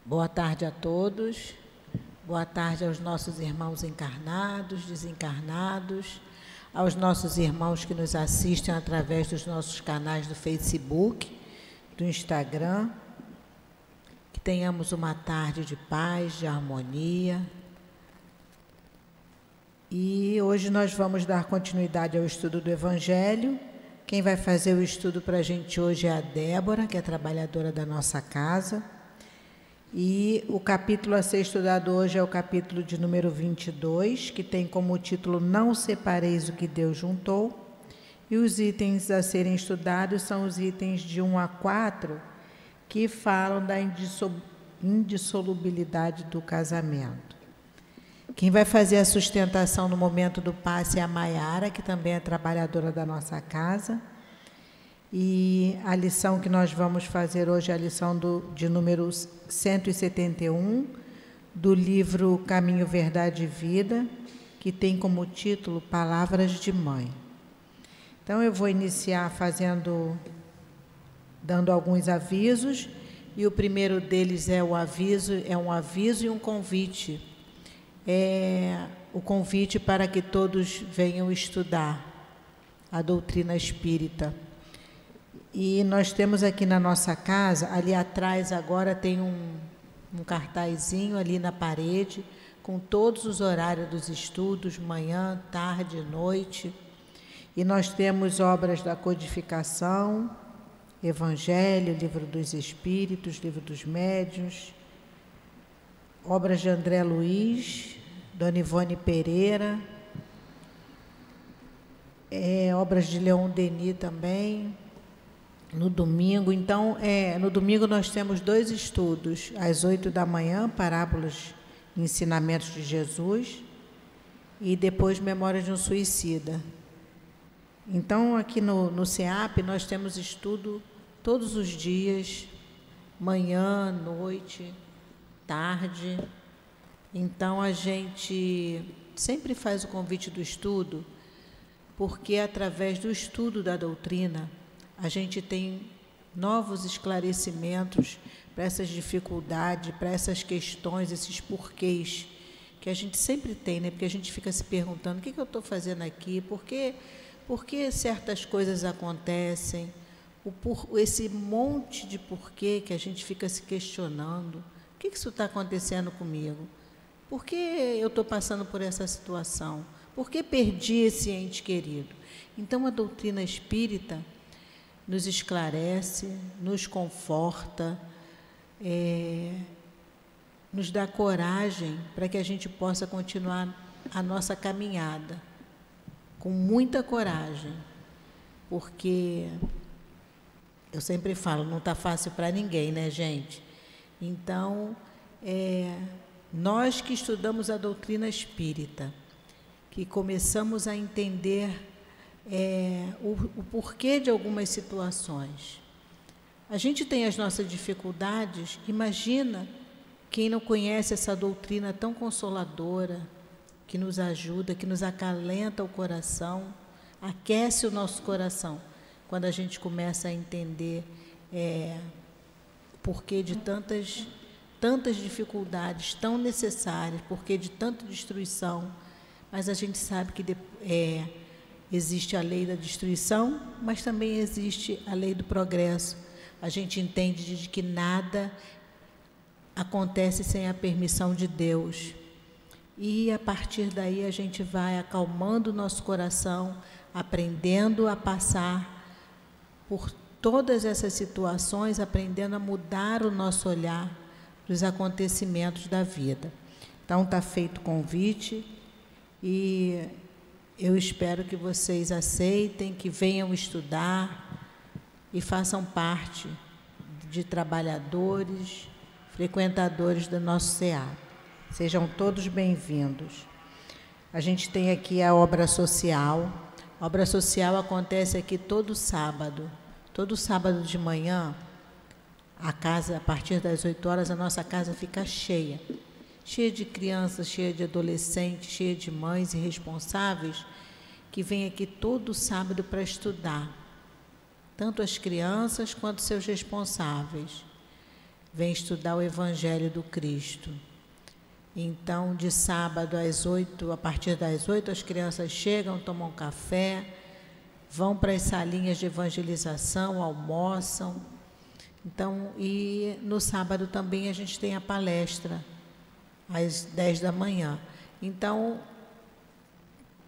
Boa tarde a todos, boa tarde aos nossos irmãos encarnados, desencarnados, aos nossos irmãos que nos assistem através dos nossos canais do Facebook, do Instagram. Que tenhamos uma tarde de paz, de harmonia. E hoje nós vamos dar continuidade ao estudo do Evangelho. Quem vai fazer o estudo para a gente hoje é a Débora, que é trabalhadora da nossa casa. E o capítulo a ser estudado hoje é o capítulo de número 22, que tem como título Não separeis o que Deus juntou. E os itens a serem estudados são os itens de 1 a 4, que falam da indissolubilidade do casamento. Quem vai fazer a sustentação no momento do passe é a Maiara, que também é trabalhadora da nossa casa. E a lição que nós vamos fazer hoje é a lição de número 171, do livro Caminho, Verdade e Vida, que tem como título Palavras de Mãe. Então, eu vou iniciar dando alguns avisos, e o primeiro deles é um aviso e um convite. É o convite para que todos venham estudar a doutrina espírita. E nós temos aqui na nossa casa, ali atrás agora tem um cartazinho ali na parede, com todos os horários dos estudos, manhã, tarde, noite. E nós temos obras da codificação, Evangelho, Livro dos Espíritos, Livro dos Médiuns, obras de André Luiz, Dona Ivone Pereira, obras de Leon Denis também. No domingo, então, no domingo nós temos 2 estudos, às 8 da manhã, Parábolas e Ensinamentos de Jesus, e depois Memórias de um Suicida. Então, aqui no CEAP, nós temos estudo todos os dias, manhã, noite, tarde. Então, a gente sempre faz o convite do estudo, porque através do estudo da doutrina, a gente tem novos esclarecimentos para essas dificuldades, para essas questões, esses porquês, que a gente sempre tem, né? Porque a gente fica se perguntando, o que eu estou fazendo aqui? Por que certas coisas acontecem? Esse monte de porquê que a gente fica se questionando. O que isso está acontecendo comigo? Por que eu estou passando por essa situação? Por que perdi esse ente querido? Então, a doutrina espírita nos esclarece, nos conforta, nos dá coragem para que a gente possa continuar a nossa caminhada, com muita coragem, porque eu sempre falo, não está fácil para ninguém, né, gente? Então, nós que estudamos a doutrina espírita, que começamos a entender o porquê de algumas situações. A gente tem as nossas dificuldades, imagina quem não conhece essa doutrina tão consoladora, que nos ajuda, que nos acalenta o coração, aquece o nosso coração, quando a gente começa a entender o porquê de tantas dificuldades tão necessárias, porquê de tanta destruição, mas a gente sabe que existe a lei da destruição, mas também existe a lei do progresso. A gente entende de que nada acontece sem a permissão de Deus. E, a partir daí, a gente vai acalmando o nosso coração, aprendendo a passar por todas essas situações, aprendendo a mudar o nosso olhar para os acontecimentos da vida. Então, está feito o convite e eu espero que vocês aceitem, que venham estudar e façam parte de trabalhadores, frequentadores do nosso CEA. Sejam todos bem-vindos. A gente tem aqui a obra social. A obra social acontece aqui todo sábado. Todo sábado de manhã, a casa, a partir das 8 horas, a nossa casa fica cheia. Cheia de crianças, cheia de adolescentes, cheia de mães e responsáveis que vêm aqui todo sábado para estudar, tanto as crianças quanto seus responsáveis. vem estudar o Evangelho do Cristo. Então, de sábado às 8, a partir das 8, as crianças chegam, tomam café, vão para as salinhas de evangelização, almoçam. Então, e no sábado também a gente tem a palestra, às 10 da manhã. Então,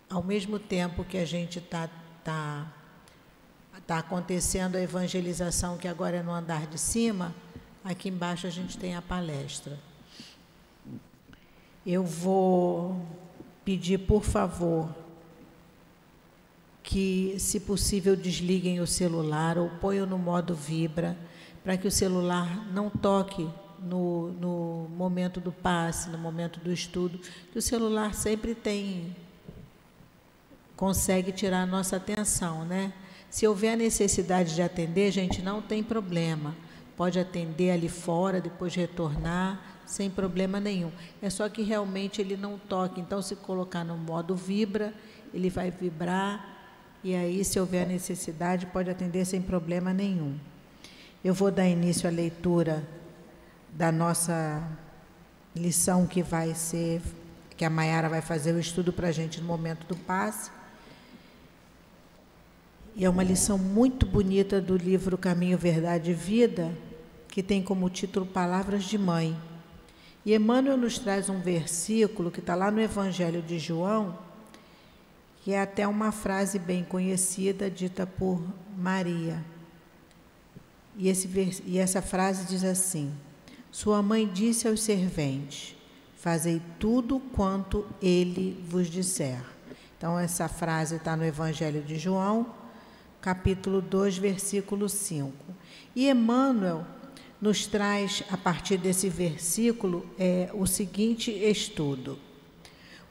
ao mesmo tempo que a gente está acontecendo a evangelização, que agora é no andar de cima, aqui embaixo a gente tem a palestra. Eu vou pedir, por favor, que, se possível, desliguem o celular ou ponham no modo vibra, para que o celular não toque no momento do passe, no momento do estudo, que o celular sempre consegue tirar a nossa atenção, né? Se houver necessidade de atender, gente, não tem problema. Pode atender ali fora, depois retornar, sem problema nenhum. É só que realmente ele não toque. Então, se colocar no modo vibra, ele vai vibrar, e aí, se houver necessidade, pode atender sem problema nenhum. Eu vou dar início à leitura da nossa lição, que a Maiara vai fazer o estudo para a gente no momento do passe. E é uma lição muito bonita do livro Caminho, Verdade e Vida, que tem como título Palavras de Mãe. E Emmanuel nos traz um versículo que está lá no Evangelho de João, que é até uma frase bem conhecida, dita por Maria. E essa frase diz assim: sua mãe disse aos serventes, fazei tudo quanto ele vos disser. Então, essa frase está no Evangelho de João, capítulo 2, versículo 5. E Emmanuel nos traz, a partir desse versículo, o seguinte estudo.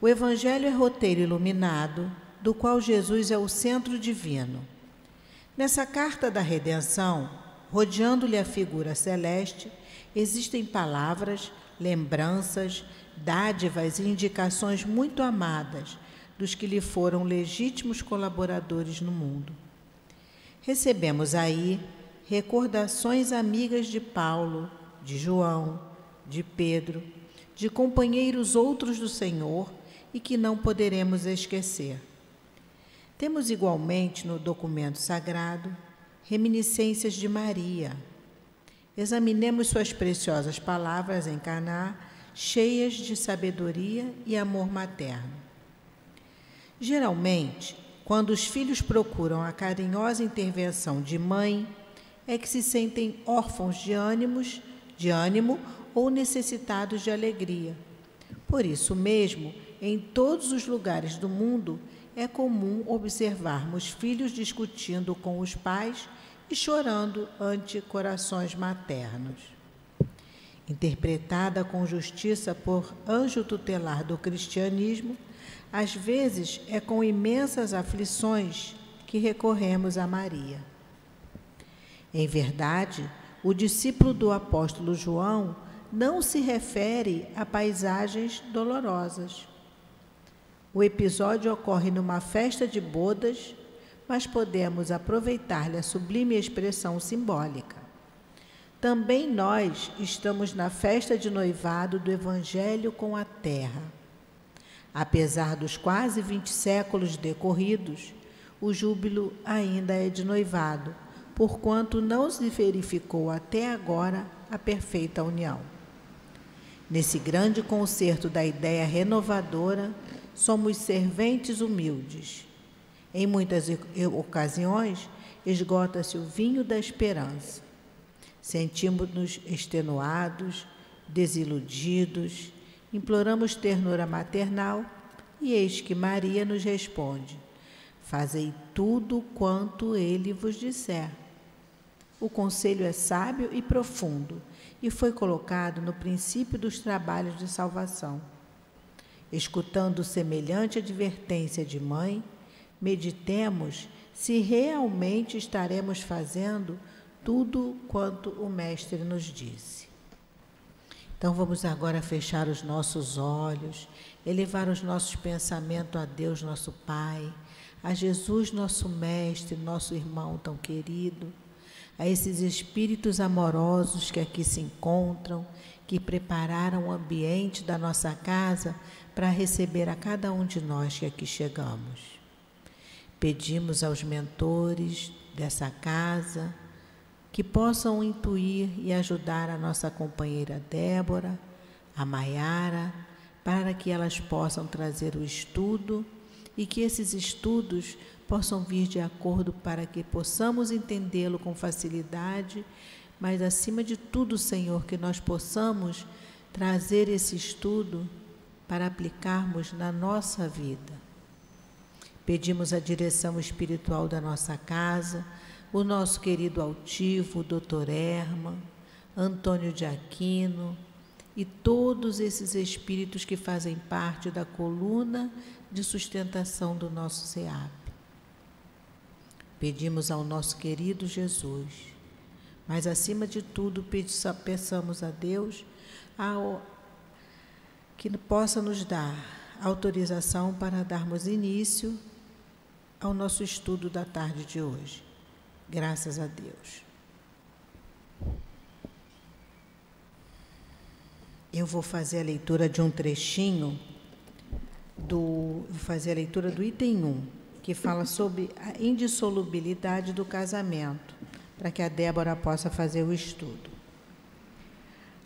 O Evangelho é roteiro iluminado, do qual Jesus é o centro divino. Nessa carta da redenção, rodeando-lhe a figura celeste, existem palavras, lembranças, dádivas e indicações muito amadas dos que lhe foram legítimos colaboradores no mundo. Recebemos aí recordações amigas de Paulo, de João, de Pedro, de companheiros outros do Senhor e que não poderemos esquecer. Temos igualmente no documento sagrado reminiscências de Maria. Examinemos suas preciosas palavras em Caná, cheias de sabedoria e amor materno. Geralmente, quando os filhos procuram a carinhosa intervenção de mãe, é que se sentem órfãos de ânimo ou necessitados de alegria. Por isso mesmo, em todos os lugares do mundo, é comum observarmos filhos discutindo com os pais e chorando ante corações maternos. Interpretada com justiça por anjo tutelar do cristianismo, às vezes é com imensas aflições que recorremos a Maria. Em verdade, o discípulo do apóstolo João não se refere a paisagens dolorosas. O episódio ocorre numa festa de bodas, mas podemos aproveitar-lhe a sublime expressão simbólica. Também nós estamos na festa de noivado do Evangelho com a terra. Apesar dos quase 20 séculos decorridos, o júbilo ainda é de noivado, porquanto não se verificou até agora a perfeita união. Nesse grande concerto da ideia renovadora, somos serventes humildes. Em muitas ocasiões, esgota-se o vinho da esperança. Sentimos-nos extenuados, desiludidos, imploramos ternura maternal e eis que Maria nos responde: fazei tudo quanto ele vos disser. O conselho é sábio e profundo e foi colocado no princípio dos trabalhos de salvação. Escutando semelhante advertência de mãe, meditemos se realmente estaremos fazendo tudo quanto o Mestre nos disse. Então vamos agora fechar os nossos olhos, elevar os nossos pensamentos a Deus, nosso Pai, a Jesus, nosso Mestre, nosso irmão tão querido, a esses espíritos amorosos que aqui se encontram, que prepararam o ambiente da nossa casa para receber a cada um de nós que aqui chegamos. Pedimos aos mentores dessa casa que possam intuir e ajudar a nossa companheira Débora, a Maiara, para que elas possam trazer o estudo e que esses estudos possam vir de acordo para que possamos entendê-lo com facilidade, mas acima de tudo, Senhor, que nós possamos trazer esse estudo para aplicarmos na nossa vida. Pedimos a direção espiritual da nossa casa, o nosso querido altivo, o Dr. Herman, Antônio de Aquino e todos esses espíritos que fazem parte da coluna de sustentação do nosso SEAP. Pedimos ao nosso querido Jesus, mas acima de tudo peçamos a Deus que possa nos dar autorização para darmos início ao nosso estudo da tarde de hoje. Graças a Deus. Eu vou fazer a leitura de um trechinho vou fazer a leitura do item 1, que fala sobre a indissolubilidade do casamento, para que a Débora possa fazer o estudo.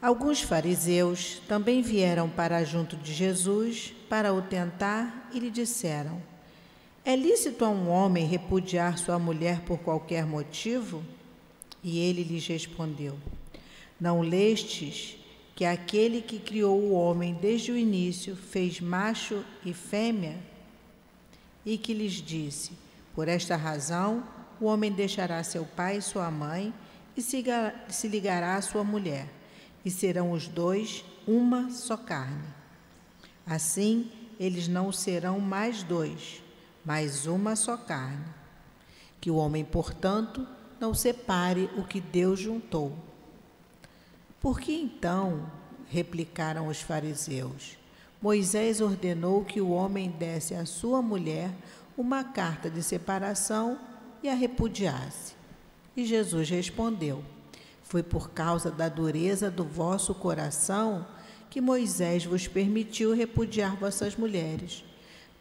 Alguns fariseus também vieram para junto de Jesus para o tentar e lhe disseram: é lícito a um homem repudiar sua mulher por qualquer motivo? E ele lhes respondeu: não lestes que aquele que criou o homem desde o início fez macho e fêmea? E que lhes disse: por esta razão o homem deixará seu pai e sua mãe e se ligará à sua mulher, e serão os dois uma só carne. Assim, eles não serão mais dois, mas uma só carne. Que o homem, portanto, não separe o que Deus juntou. Por que então, replicaram os fariseus, Moisés ordenou que o homem desse à sua mulher uma carta de separação e a repudiasse? E Jesus respondeu: foi por causa da dureza do vosso coração que Moisés vos permitiu repudiar vossas mulheres.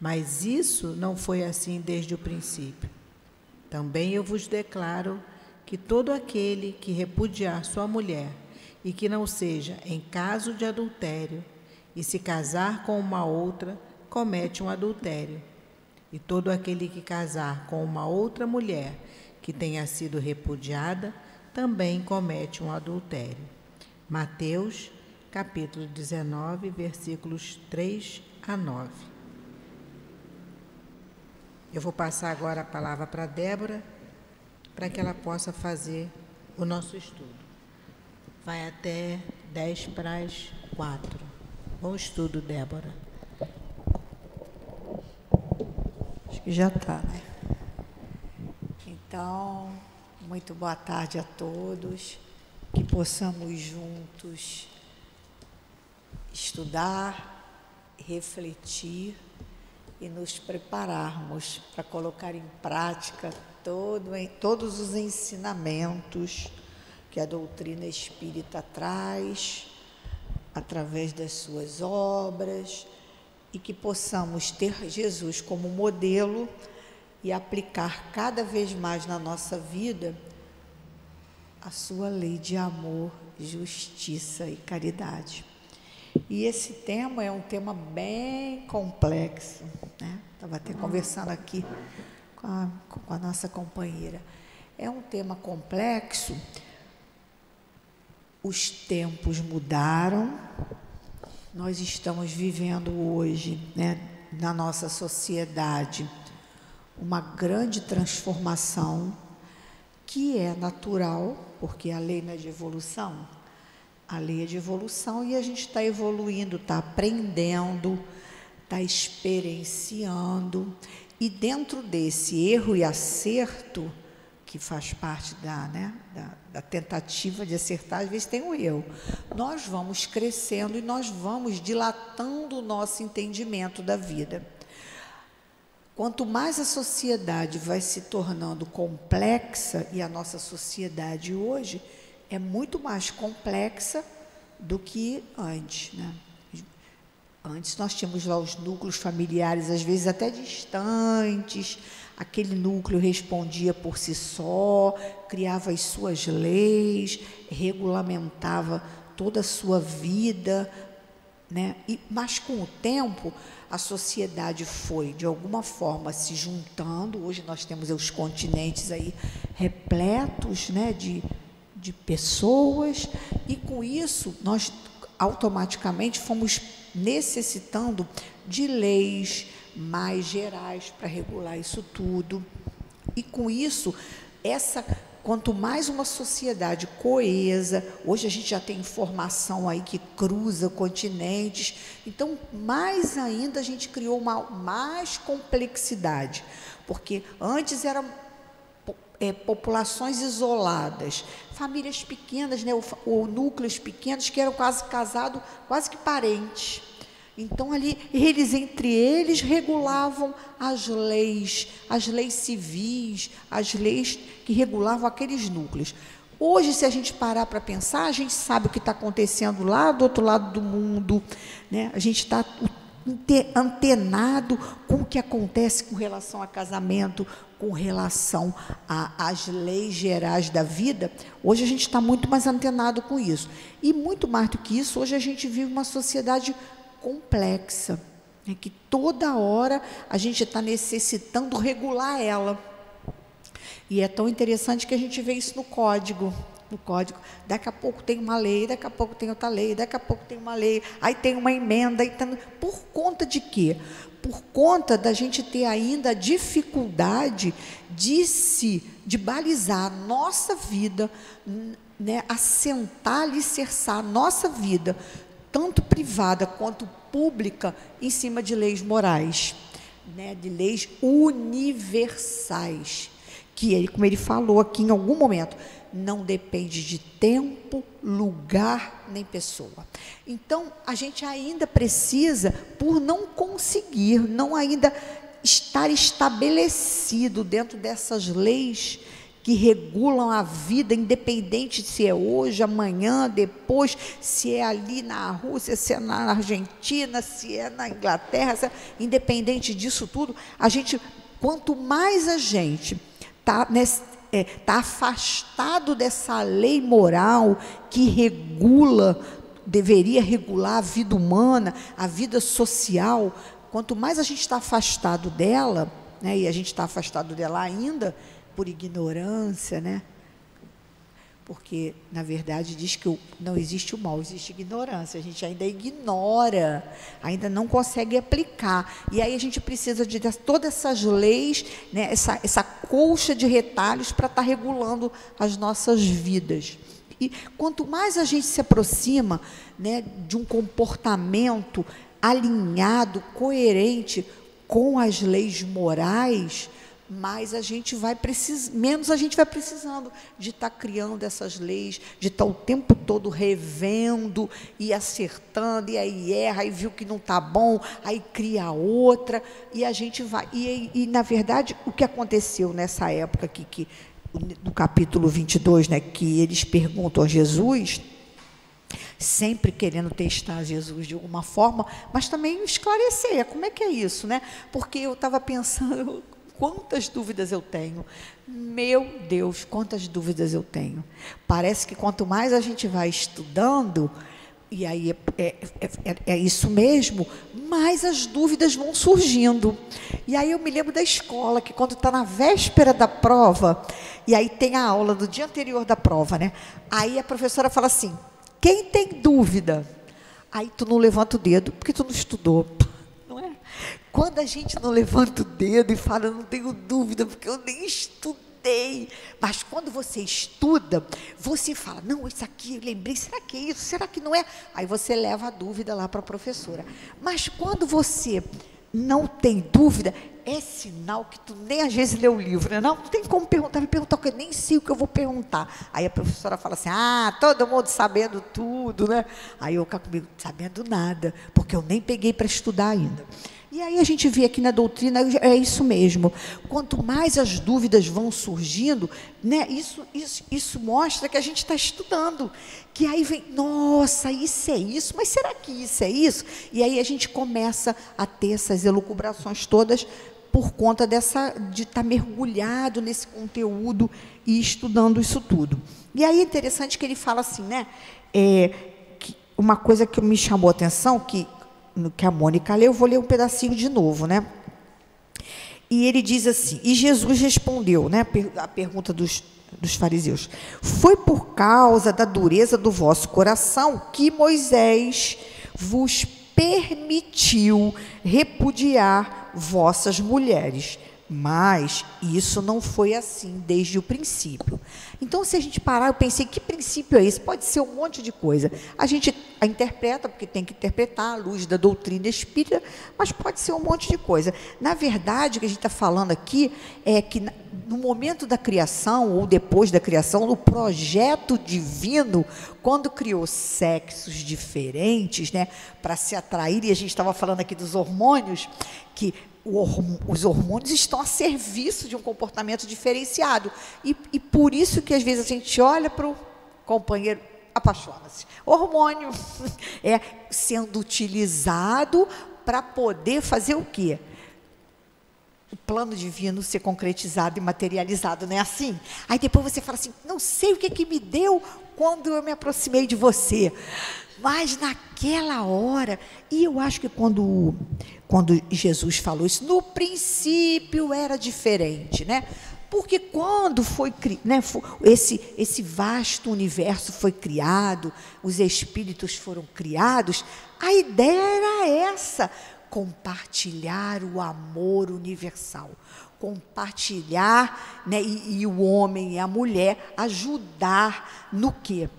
Mas isso não foi assim desde o princípio. Também eu vos declaro que todo aquele que repudiar sua mulher e que não seja em caso de adultério, e se casar com uma outra, comete um adultério. E todo aquele que casar com uma outra mulher que tenha sido repudiada, também comete um adultério. Mateus, capítulo 19, versículos 3 a 9. Eu vou passar agora a palavra para a Débora, para que ela possa fazer o nosso estudo. Vai até 10 para as 4. Bom estudo, Débora. Acho que já está, né? Então, muito boa tarde a todos. Que possamos juntos estudar, refletir e nos prepararmos para colocar em prática todos os ensinamentos que a doutrina espírita traz, através das suas obras, e que possamos ter Jesus como modelo e aplicar cada vez mais na nossa vida a sua lei de amor, justiça e caridade. E esse tema é um tema bem complexo, né? Estava até conversando aqui com a nossa companheira. É um tema complexo. Os tempos mudaram, nós estamos vivendo hoje, né, na nossa sociedade, uma grande transformação que é natural, porque a lei não é de evolução, a lei é de evolução e a gente está evoluindo, está aprendendo, está experienciando, e dentro desse erro e acerto, que faz parte da tentativa de acertar, às vezes tem um erro. Nós vamos crescendo e nós vamos dilatando o nosso entendimento da vida. quanto mais a sociedade vai se tornando complexa, e a nossa sociedade hoje é muito mais complexa do que antes, né? Antes nós tínhamos lá os núcleos familiares, às vezes até distantes, aquele núcleo respondia por si só, criava as suas leis, regulamentava toda a sua vida, né? Mas com o tempo a sociedade foi de alguma forma se juntando. Hoje nós temos os continentes aí repletos, né, de pessoas, e com isso nós automaticamente fomos necessitando de leis mais gerais para regular isso tudo. E com isso, quanto mais uma sociedade coesa, hoje a gente já tem informação aí que cruza continentes, então mais ainda a gente criou mais complexidade, porque antes eram populações isoladas, famílias pequenas, né, ou núcleos pequenos que eram quase casados, quase que parentes. Então, ali, eles, entre eles, regulavam as leis civis, as leis que regulavam aqueles núcleos. Hoje, se a gente parar para pensar, a gente sabe o que está acontecendo lá do outro lado do mundo, né? A gente está antenado com o que acontece com relação a casamento, com relação às leis gerais da vida. Hoje a gente está muito mais antenado com isso. E muito mais do que isso, hoje a gente vive uma sociedade complexa, né, que toda hora a gente está necessitando regular ela. E é tão interessante que a gente vê isso no código. Daqui a pouco tem uma lei, daqui a pouco tem outra lei, daqui a pouco tem uma lei, aí tem uma emenda. Por conta de quê? Por conta da gente ter ainda a dificuldade de balizar a nossa vida, né, assentar, alicerçar a nossa vida, tanto privada quanto pública, em cima de leis morais, né, de leis universais, que ele, como ele falou aqui em algum momento, não depende de tempo, lugar, nem pessoa. Então, a gente ainda precisa, por não conseguir, não ainda estar estabelecido dentro dessas leis que regulam a vida, independente se é hoje, amanhã, depois, se é ali na Rússia, se é na Argentina, se é na Inglaterra, independente disso tudo, a gente, quanto mais a gente está afastado dessa lei moral que deveria regular a vida humana, a vida social, quanto mais a gente está afastado dela, né, e a gente está afastado dela ainda por ignorância, né? Porque, na verdade, diz que não existe o mal, existe ignorância. A gente ainda ignora, ainda não consegue aplicar. E aí a gente precisa de todas essas leis, né, essa colcha de retalhos para estar regulando as nossas vidas. E quanto mais a gente se aproxima, né, de um comportamento alinhado, coerente com as leis morais, mais menos a gente vai precisando de estar criando essas leis, de estar o tempo todo revendo e acertando, e aí erra, aí viu que não está bom, aí cria outra, e a gente vai. E na verdade, o que aconteceu nessa época aqui, no capítulo 22, né, que eles perguntam a Jesus, sempre querendo testar Jesus de alguma forma, mas também esclarecer, como é que é isso, né? Porque eu estava pensando, quantas dúvidas eu tenho, meu Deus, quantas dúvidas eu tenho. Parece que quanto mais a gente vai estudando, e aí é isso mesmo, mais as dúvidas vão surgindo. E aí eu me lembro da escola, que quando está na véspera da prova, e aí tem a aula do dia anterior da prova, né? Aí a professora fala assim, quem tem dúvida? Aí tu não levanta o dedo, porque tu não estudou. Não é? Quando a gente não levanta o dedo e fala, não tenho dúvida, porque eu nem estudei. Mas quando você estuda, você fala, não, isso aqui, eu lembrei, será que é isso? Será que não é? Aí você leva a dúvida lá para a professora. Mas quando você não tem dúvida, é sinal que tu nem às vezes lê o livro, né? Não tem como perguntar, me perguntar, porque eu nem sei o que eu vou perguntar. Aí a professora fala assim, todo mundo sabendo tudo, né? Aí eu fico comigo, sabendo nada, porque eu nem peguei para estudar ainda. E aí a gente vê aqui na doutrina, é isso mesmo. Quanto mais as dúvidas vão surgindo, né, isso mostra que a gente está estudando. Que aí vem, nossa, isso é isso, mas será que isso é isso? E aí a gente começa a ter essas elucubrações todas por conta de estar mergulhado nesse conteúdo e estudando isso tudo. E aí é interessante que ele fala assim, né? Que uma coisa que me chamou a atenção, que a Mônica leu, eu vou ler um pedacinho de novo, né? E ele diz assim, e Jesus respondeu, né? A pergunta dos fariseus, foi por causa da dureza do vosso coração que Moisés vos permitiu repudiar vossas mulheres, mas isso não foi assim desde o princípio. Então, se a gente parar, eu pensei, que princípio é esse? Pode ser um monte de coisa. A gente a interpreta, porque tem que interpretar à luz da doutrina espírita, mas pode ser um monte de coisa. Na verdade, o que a gente está falando aqui é que no momento da criação, ou depois da criação, no projeto divino, quando criou sexos diferentes, né, para se atrair, e a gente estava falando aqui dos hormônios, que os hormônios estão a serviço de um comportamento diferenciado. E por isso que às vezes a gente olha para o companheiro, apaixona-se. Hormônio é sendo utilizado para poder fazer o quê? O plano divino ser concretizado e materializado, não é assim? Aí depois você fala assim, não sei o que me deu quando eu me aproximei de você. Mas naquela hora, e eu acho que quando Jesus falou isso, no princípio era diferente, né? Porque quando foi, né, esse vasto universo foi criado, os espíritos foram criados, a ideia era essa, compartilhar o amor universal, compartilhar, né, e o homem e a mulher ajudar no quê?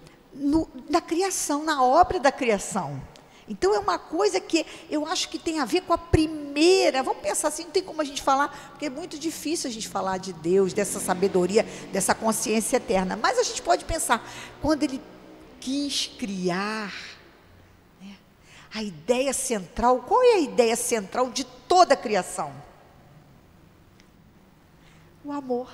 Na criação, na obra da criação. Então é uma coisa que eu acho que tem a ver com a primeira, vamos pensar assim, não tem como a gente falar, porque é muito difícil a gente falar de Deus, dessa sabedoria, dessa consciência eterna, mas a gente pode pensar, quando ele quis criar, né, a ideia central, qual é a ideia central de toda a criação? O amor.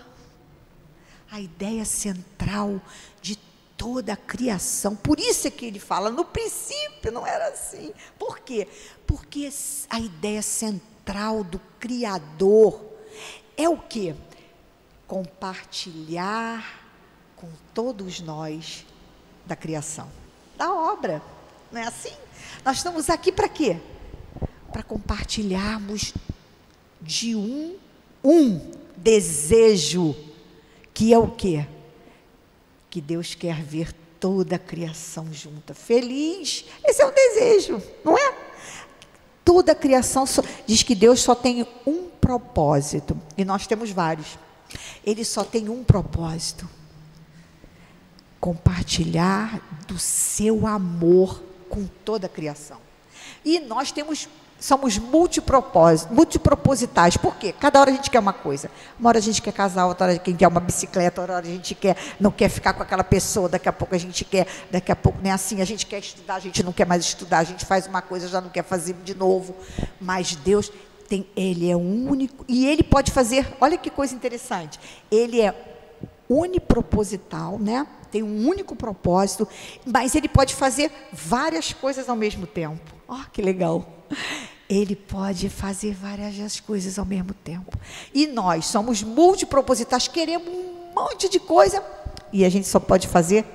A ideia central de toda a criação. Por isso é que ele fala, no princípio não era assim. Por quê? Porque a ideia central do Criador é o quê? Compartilhar com todos nós da criação, da obra. Não é assim? Nós estamos aqui para quê? Para compartilharmos de um desejo, que é o quê? Que Deus quer ver toda a criação junta, feliz. Esse é o desejo, não é? Toda a criação diz que Deus só tem um propósito, e nós temos vários. Ele só tem um propósito: compartilhar do seu amor com toda a criação. E nós somos multipropositais. Por quê? Cada hora a gente quer uma coisa. Uma hora a gente quer casar, outra hora a gente quer uma bicicleta, outra hora a gente não quer ficar com aquela pessoa, daqui a pouco a gente quer, daqui a pouco, né, assim, a gente quer estudar, a gente não quer mais estudar, a gente faz uma coisa, já não quer fazer de novo. Mas Deus Ele é único, e Ele pode fazer, olha que coisa interessante, Ele é uniproposital, né? Tem um único propósito, mas Ele pode fazer várias coisas ao mesmo tempo. Ó, que legal! Ele pode fazer várias coisas ao mesmo tempo. E nós somos multipropositais, queremos um monte de coisa, e a gente só pode fazer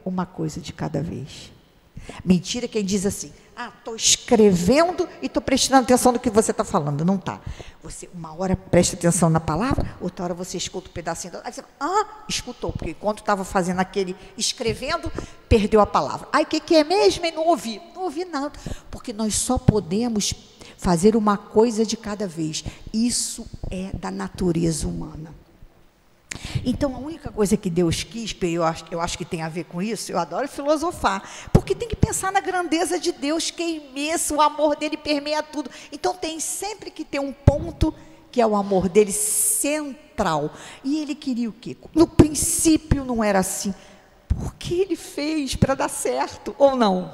uma coisa de cada vez. Mentira quem diz assim, estou escrevendo e estou prestando atenção no que você está falando. Não está. Você, uma hora presta atenção na palavra, outra hora você escuta um pedacinho. Aí você escutou, porque quando estava fazendo aquele, escrevendo, perdeu a palavra. Aí o que é mesmo? E não ouvi. Não ouvi nada, porque nós só podemos fazer uma coisa de cada vez. Isso é da natureza humana. Então, a única coisa que Deus quis, eu acho que tem a ver com isso, eu adoro filosofar, porque tem que pensar na grandeza de Deus, que é imenso, o amor dele permeia tudo. Então, tem sempre que ter um ponto, que é o amor dele central. E ele queria o quê? No princípio não era assim. Porque ele fez para dar certo, ou não?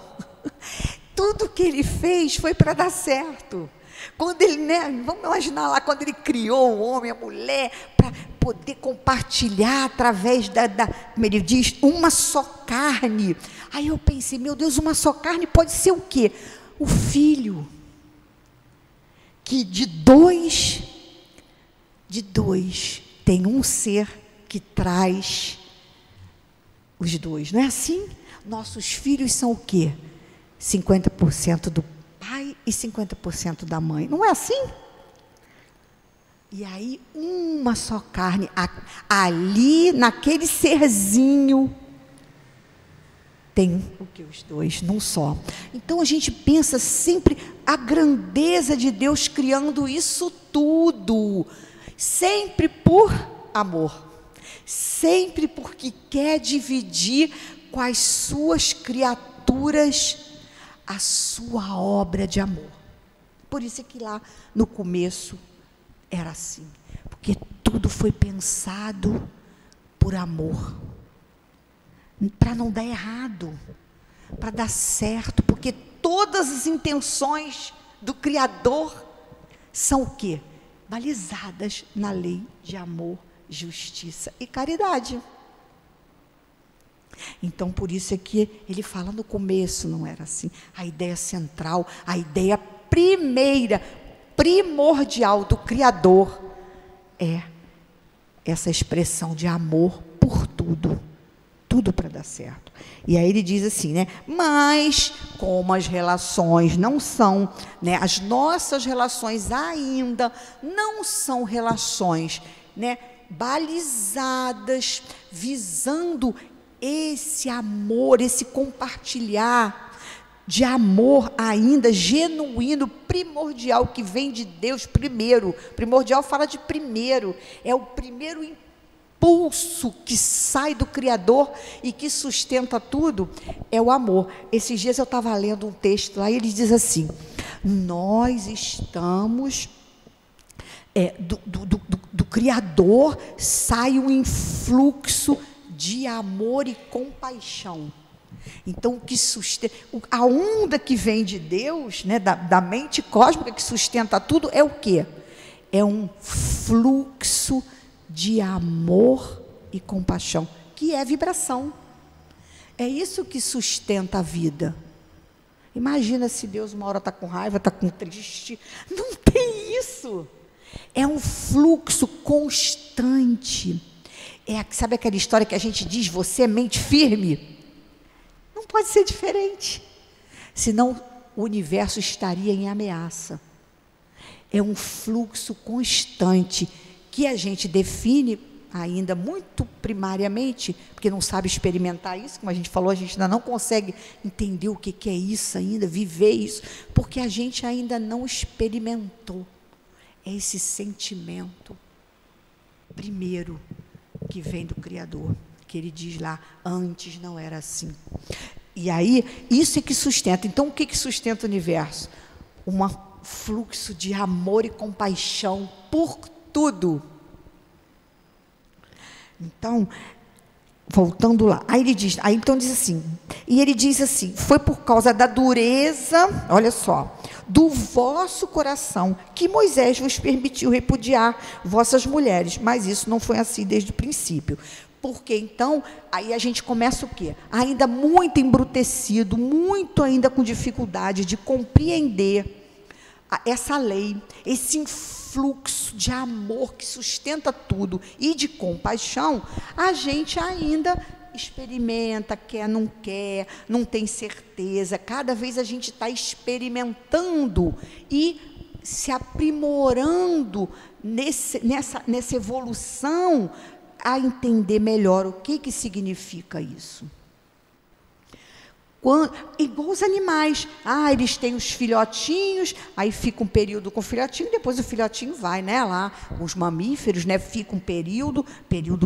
Tudo que ele fez foi para dar certo. Quando ele, né, vamos imaginar lá, quando ele criou o homem, a mulher, para poder compartilhar através como ele diz, uma só carne. Aí eu pensei, meu Deus, uma só carne pode ser o quê? O filho, que de dois tem um ser que traz os dois, não é assim? Nossos filhos são o quê? 50% do pai e 50% da mãe, não é assim? E aí, uma só carne, ali, naquele serzinho, tem o que? Os dois, num só. Então, a gente pensa sempre a grandeza de Deus criando isso tudo, sempre por amor, sempre porque quer dividir com as suas criaturas a sua obra de amor. Por isso é que lá no começo era assim, porque tudo foi pensado por amor, para não dar errado, para dar certo, porque todas as intenções do Criador são o quê? Balizadas na lei de amor, justiça e caridade. Então, por isso é que ele fala no começo, não era assim. A ideia central, a ideia primeira, primordial do Criador é essa expressão de amor por tudo. Tudo para dar certo. E aí ele diz assim, né? Mas, como as relações não são, né? As nossas relações ainda não são relações, né? Balizadas, visando esse amor, esse compartilhar de amor ainda genuíno, primordial, que vem de Deus primeiro. Primordial fala de primeiro, é o primeiro impulso que sai do Criador e que sustenta tudo, é o amor. Esses dias eu estava lendo um texto lá e ele diz assim, nós estamos, do Criador sai um influxo de amor e compaixão. Então, o que sustenta, a onda que vem de Deus, né, da mente cósmica que sustenta tudo, é o quê? É um fluxo de amor e compaixão, que é vibração. É isso que sustenta a vida. Imagina se Deus uma hora está com raiva, está com triste. Não tem isso. É um fluxo constante. Sabe aquela história que a gente diz, você é mente firme? Não pode ser diferente. Senão o universo estaria em ameaça. É um fluxo constante que a gente define ainda muito primariamente, porque não sabe experimentar isso, como a gente falou, a gente ainda não consegue entender o que é isso ainda, viver isso, porque a gente ainda não experimentou esse sentimento primeiro que vem do Criador, que ele diz lá, antes não era assim. E aí, isso é que sustenta. Então, o que sustenta o universo? Um fluxo de amor e compaixão por tudo. Então, voltando lá, então diz assim, e ele diz assim, foi por causa da dureza, olha só, do vosso coração, que Moisés vos permitiu repudiar vossas mulheres, mas isso não foi assim desde o princípio. Porque então, aí a gente começa o quê? Ainda muito embrutecido, muito ainda com dificuldade de compreender essa lei, esse fluxo de amor que sustenta tudo e de compaixão, a gente ainda experimenta, quer, não tem certeza. Cada vez a gente está experimentando e se aprimorando nessa evolução a entender melhor o que significa isso. Igual os animais, eles têm os filhotinhos, aí fica um período com o filhotinho, depois o filhotinho vai, né, lá, os mamíferos, né, fica um período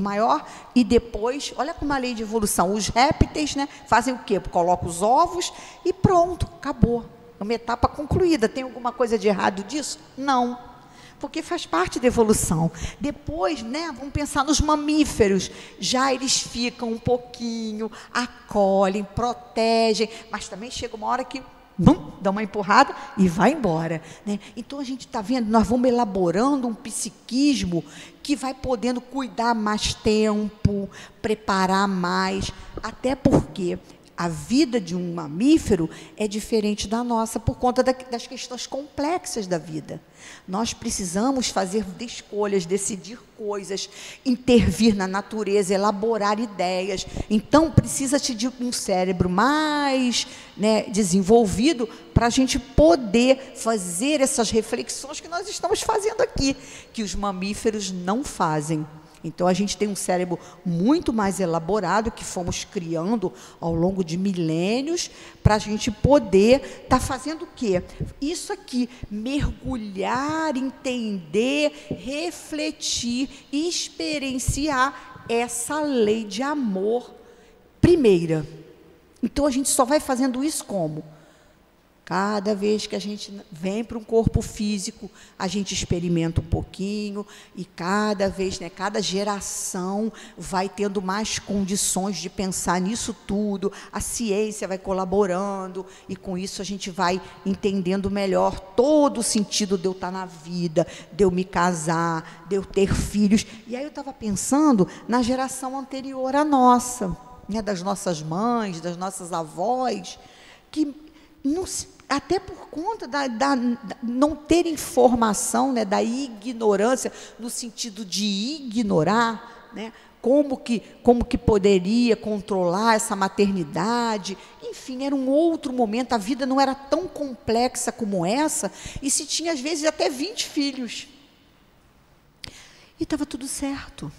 maior, e depois, olha como a lei de evolução, os répteis, né, fazem o quê? Colocam os ovos e pronto, acabou, uma etapa concluída. Tem alguma coisa de errado disso? Não. Porque faz parte da evolução. Depois, né, vamos pensar nos mamíferos, já eles ficam um pouquinho, acolhem, protegem, mas também chega uma hora que dá uma empurrada e vai embora, né? Então a gente está vendo, nós vamos elaborando um psiquismo que vai podendo cuidar mais tempo, preparar mais, até porque a vida de um mamífero é diferente da nossa por conta das questões complexas da vida. Nós precisamos fazer escolhas, decidir coisas, intervir na natureza, elaborar ideias. Então, precisa-se de um cérebro mais, né, desenvolvido para a gente poder fazer essas reflexões que nós estamos fazendo aqui, que os mamíferos não fazem. Então, a gente tem um cérebro muito mais elaborado, que fomos criando ao longo de milênios, para a gente poder estar fazendo o quê? Isso aqui, mergulhar, entender, refletir, experienciar essa lei de amor primeira. Então, a gente só vai fazendo isso como? Cada vez que a gente vem para um corpo físico, a gente experimenta um pouquinho, e cada vez, né, cada geração vai tendo mais condições de pensar nisso tudo, a ciência vai colaborando, e com isso a gente vai entendendo melhor todo o sentido de eu estar na vida, de eu me casar, de eu ter filhos. E aí eu estava pensando na geração anterior à nossa, né, das nossas mães, das nossas avós, que não se, até por conta da não ter informação, né, da ignorância, no sentido de ignorar, né, como que poderia controlar essa maternidade. Enfim, era um outro momento, a vida não era tão complexa como essa, e se tinha, às vezes, até 20 filhos. E estava tudo certo,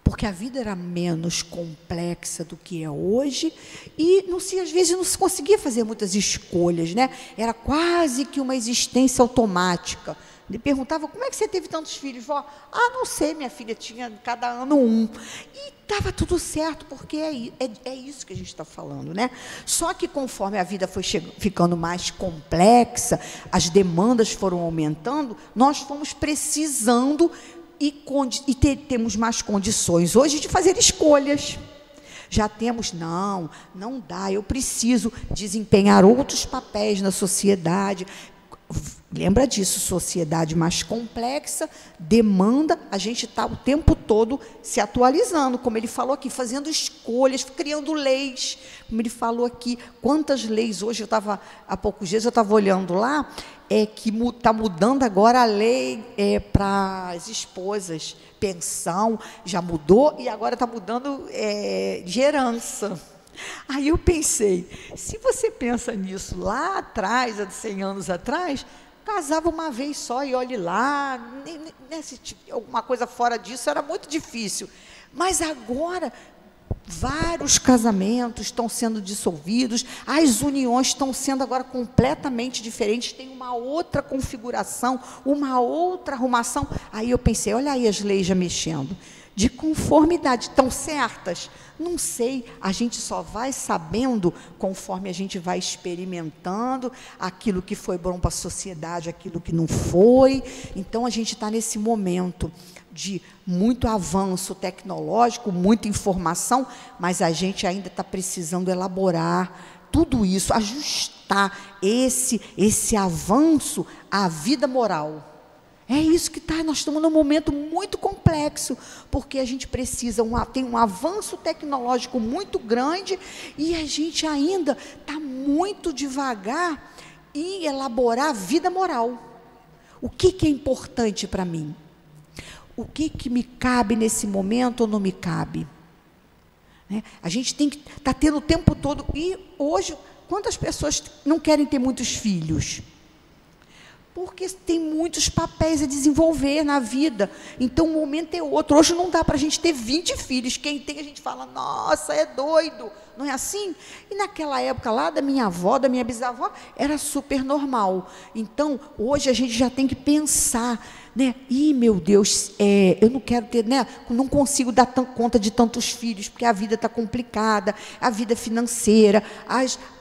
porque a vida era menos complexa do que é hoje, e às vezes não se conseguia fazer muitas escolhas, né? Era quase que uma existência automática. Ele perguntava, como é que você teve tantos filhos? Vó, não sei, minha filha tinha cada ano um. E estava tudo certo, porque é isso que a gente está falando, né? Só que conforme a vida foi ficando mais complexa, as demandas foram aumentando, nós fomos precisando temos mais condições hoje de fazer escolhas. Já temos, não dá, eu preciso desempenhar outros papéis na sociedade. Lembra disso, sociedade mais complexa, demanda, a gente está o tempo todo se atualizando, como ele falou aqui, fazendo escolhas, criando leis, como ele falou aqui, quantas leis hoje, há poucos dias eu estava olhando lá, que está mudando agora a lei para as esposas, pensão, já mudou, e agora está mudando de herança. Aí eu pensei, se você pensa nisso lá atrás, há 100 anos atrás, casava uma vez só e olhe lá, alguma coisa fora disso era muito difícil. Mas agora, vários casamentos estão sendo dissolvidos, as uniões estão sendo agora completamente diferentes, tem uma outra configuração, uma outra arrumação. Aí eu pensei, olha aí as leis já mexendo, de conformidade, estão certas? Não sei, a gente só vai sabendo conforme a gente vai experimentando aquilo que foi bom para a sociedade, aquilo que não foi. Então, a gente está nesse momento de muito avanço tecnológico, muita informação, mas a gente ainda está precisando elaborar tudo isso, ajustar esse avanço à vida moral. É isso que está, nós estamos num momento muito complexo, porque a gente precisa, tem um avanço tecnológico muito grande, e a gente ainda está muito devagar em elaborar a vida moral. O que é importante para mim? O que me cabe nesse momento ou não me cabe? Né? A gente tem que estar tendo o tempo todo, e hoje, quantas pessoas não querem ter muitos filhos? Porque tem muitos papéis a desenvolver na vida, então o momento é outro. Hoje não dá para a gente ter 20 filhos, quem tem a gente fala, nossa, é doido, não é assim? E naquela época lá da minha avó, da minha bisavó, era super normal. Então, hoje a gente já tem que pensar, né? Meu Deus, eu não quero ter, né? Não consigo dar conta de tantos filhos, porque a vida está complicada, a vida financeira,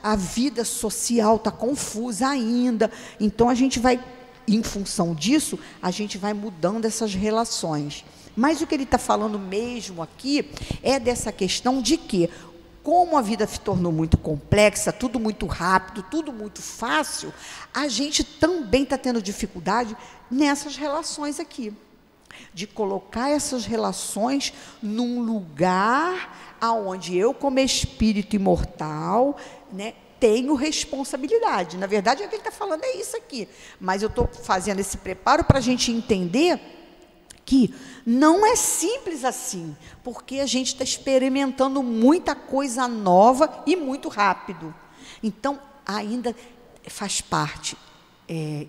a vida social está confusa ainda. Então, a gente vai, em função disso, a gente vai mudando essas relações. Mas o que ele está falando mesmo aqui é dessa questão de que, como a vida se tornou muito complexa, tudo muito rápido, tudo muito fácil, a gente também está tendo dificuldade nessas relações aqui, de colocar essas relações num lugar aonde eu, como espírito imortal, né, tenho responsabilidade. Na verdade, o que ele está falando é isso aqui, mas eu estou fazendo esse preparo para a gente entender que não é simples assim, porque a gente está experimentando muita coisa nova e muito rápido. Então, ainda faz parte,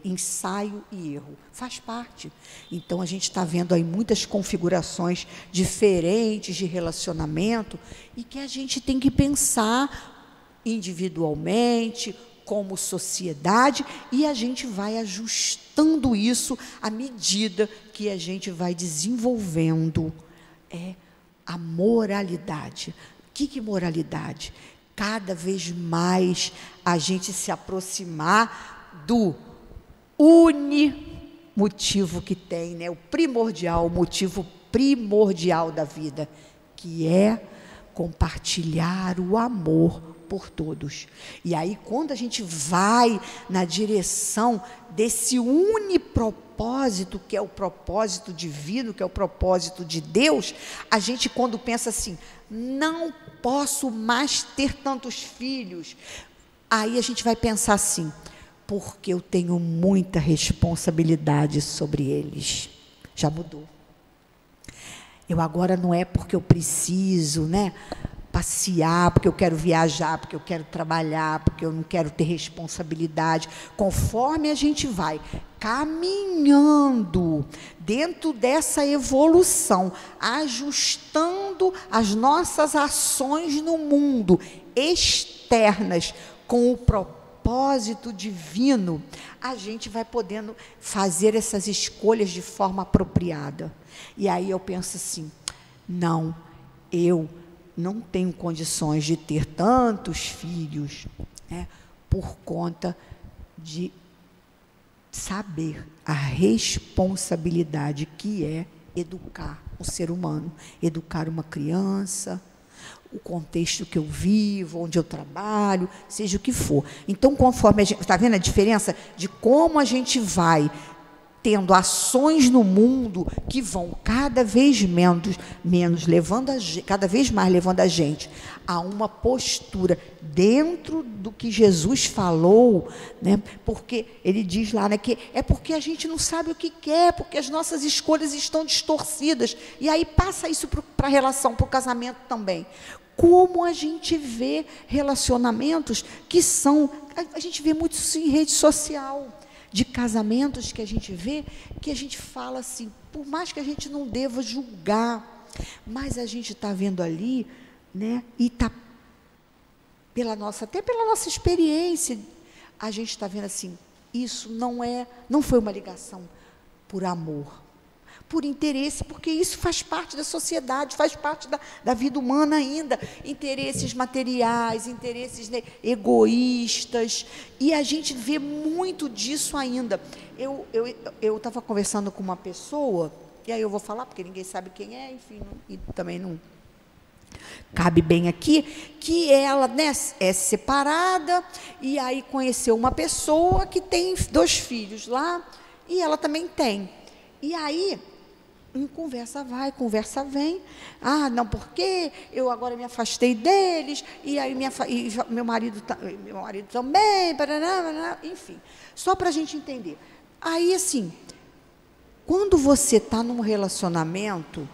ensaio e erro, faz parte. Então, a gente está vendo aí muitas configurações diferentes de relacionamento e que a gente tem que pensar individualmente, como sociedade, e a gente vai ajustando isso à medida que a gente vai desenvolvendo a moralidade. O que é moralidade? Cada vez mais a gente se aproximar do motivo que tem, né? O primordial, o motivo primordial da vida, que é compartilhar o amor por todos. E aí, quando a gente vai na direção desse unipropósito, que é o propósito divino, que é o propósito de Deus, a gente, quando pensa assim, não posso mais ter tantos filhos, aí a gente vai pensar assim, porque eu tenho muita responsabilidade sobre eles. Já mudou. Eu agora não é porque eu preciso, né, passear, porque eu quero viajar, porque eu quero trabalhar, porque eu não quero ter responsabilidade. Conforme a gente vai caminhando dentro dessa evolução, ajustando as nossas ações no mundo externas com o propósito divino, a gente vai podendo fazer essas escolhas de forma apropriada. E aí eu penso assim, não, eu não tenho condições de ter tantos filhos, né, por conta de saber a responsabilidade que é educar um ser humano, educar uma criança, o contexto que eu vivo, onde eu trabalho, seja o que for. Então, conforme a gente... Está vendo a diferença de como a gente vai tendo ações no mundo que vão cada vez menos levando cada vez mais levando a gente a uma postura dentro do que Jesus falou, né? Porque ele diz lá, né, que é porque a gente não sabe o que quer, porque as nossas escolhas estão distorcidas, e aí passa isso para a relação, para o casamento também. Como a gente vê relacionamentos que são, a gente vê muito isso em rede social, de casamentos que a gente vê, que a gente fala assim, por mais que a gente não deva julgar, mas a gente está vendo ali, né, e está, até pela nossa experiência, a gente está vendo assim, isso não foi uma ligação por amor, por interesse, porque isso faz parte da sociedade, faz parte da vida humana ainda, interesses materiais, interesses, né, egoístas, e a gente vê muito disso ainda. Eu estava conversando com uma pessoa, e aí eu vou falar, porque ninguém sabe quem é, enfim, e também não cabe bem aqui, que ela, né, é separada, e aí conheceu uma pessoa que tem 2 filhos lá, e ela também tem. E aí, conversa vai, conversa vem, não, porque eu agora me afastei deles, e aí meu marido também, enfim, só para a gente entender. Aí, assim, quando você está num relacionamento,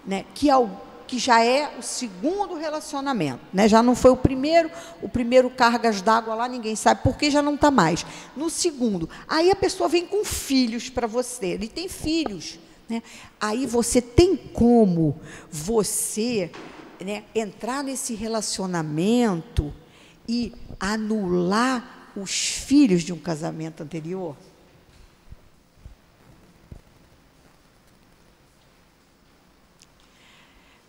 né, que já é o segundo relacionamento, né, já não foi o primeiro cargas d'água lá, ninguém sabe por que já não está mais. No segundo, aí a pessoa vem com filhos para você, ele tem filhos, né? Aí você tem como você, né, entrar nesse relacionamento e anular os filhos de um casamento anterior?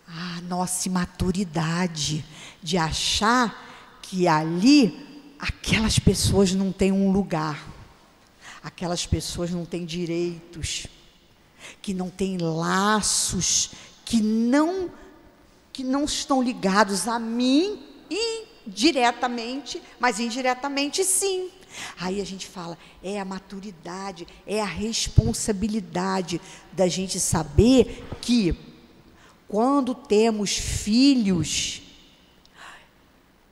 A nossa imaturidade de achar que ali aquelas pessoas não têm um lugar, aquelas pessoas não têm direitos, que não têm laços, que não estão ligados a mim indiretamente, mas indiretamente sim. Aí a gente fala, é a maturidade, é a responsabilidade da gente saber que quando temos filhos,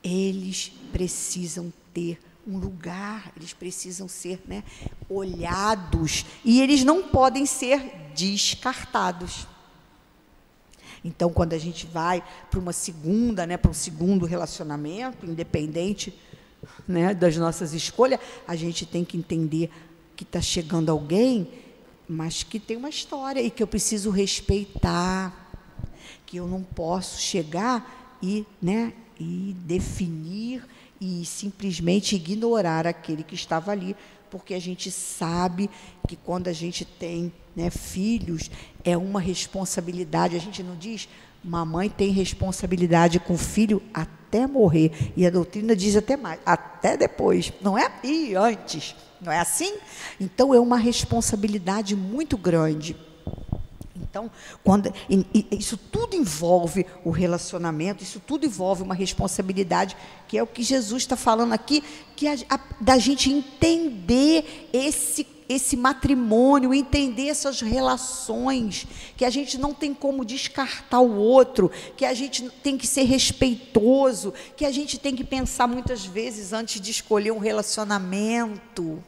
eles precisam ter um lugar, eles precisam ser, né, olhados, e eles não podem ser descartados. Então, quando a gente vai para uma segunda, né, para um segundo relacionamento, independente, né, das nossas escolhas, a gente tem que entender que está chegando alguém, mas que tem uma história e que eu preciso respeitar, que eu não posso chegar e, né, e definir e simplesmente ignorar aquele que estava ali, porque a gente sabe que quando a gente tem, né, filhos, é uma responsabilidade. A gente não diz, mamãe tem responsabilidade com o filho até morrer, e a doutrina diz até mais, até depois, não é? E antes, não é assim? Então, é uma responsabilidade muito grande. Então, isso tudo envolve o relacionamento, isso tudo envolve uma responsabilidade, que é o que Jesus está falando aqui, que da gente entender esse matrimônio, entender essas relações, que a gente não tem como descartar o outro, que a gente tem que ser respeitoso, que a gente tem que pensar muitas vezes antes de escolher um relacionamento.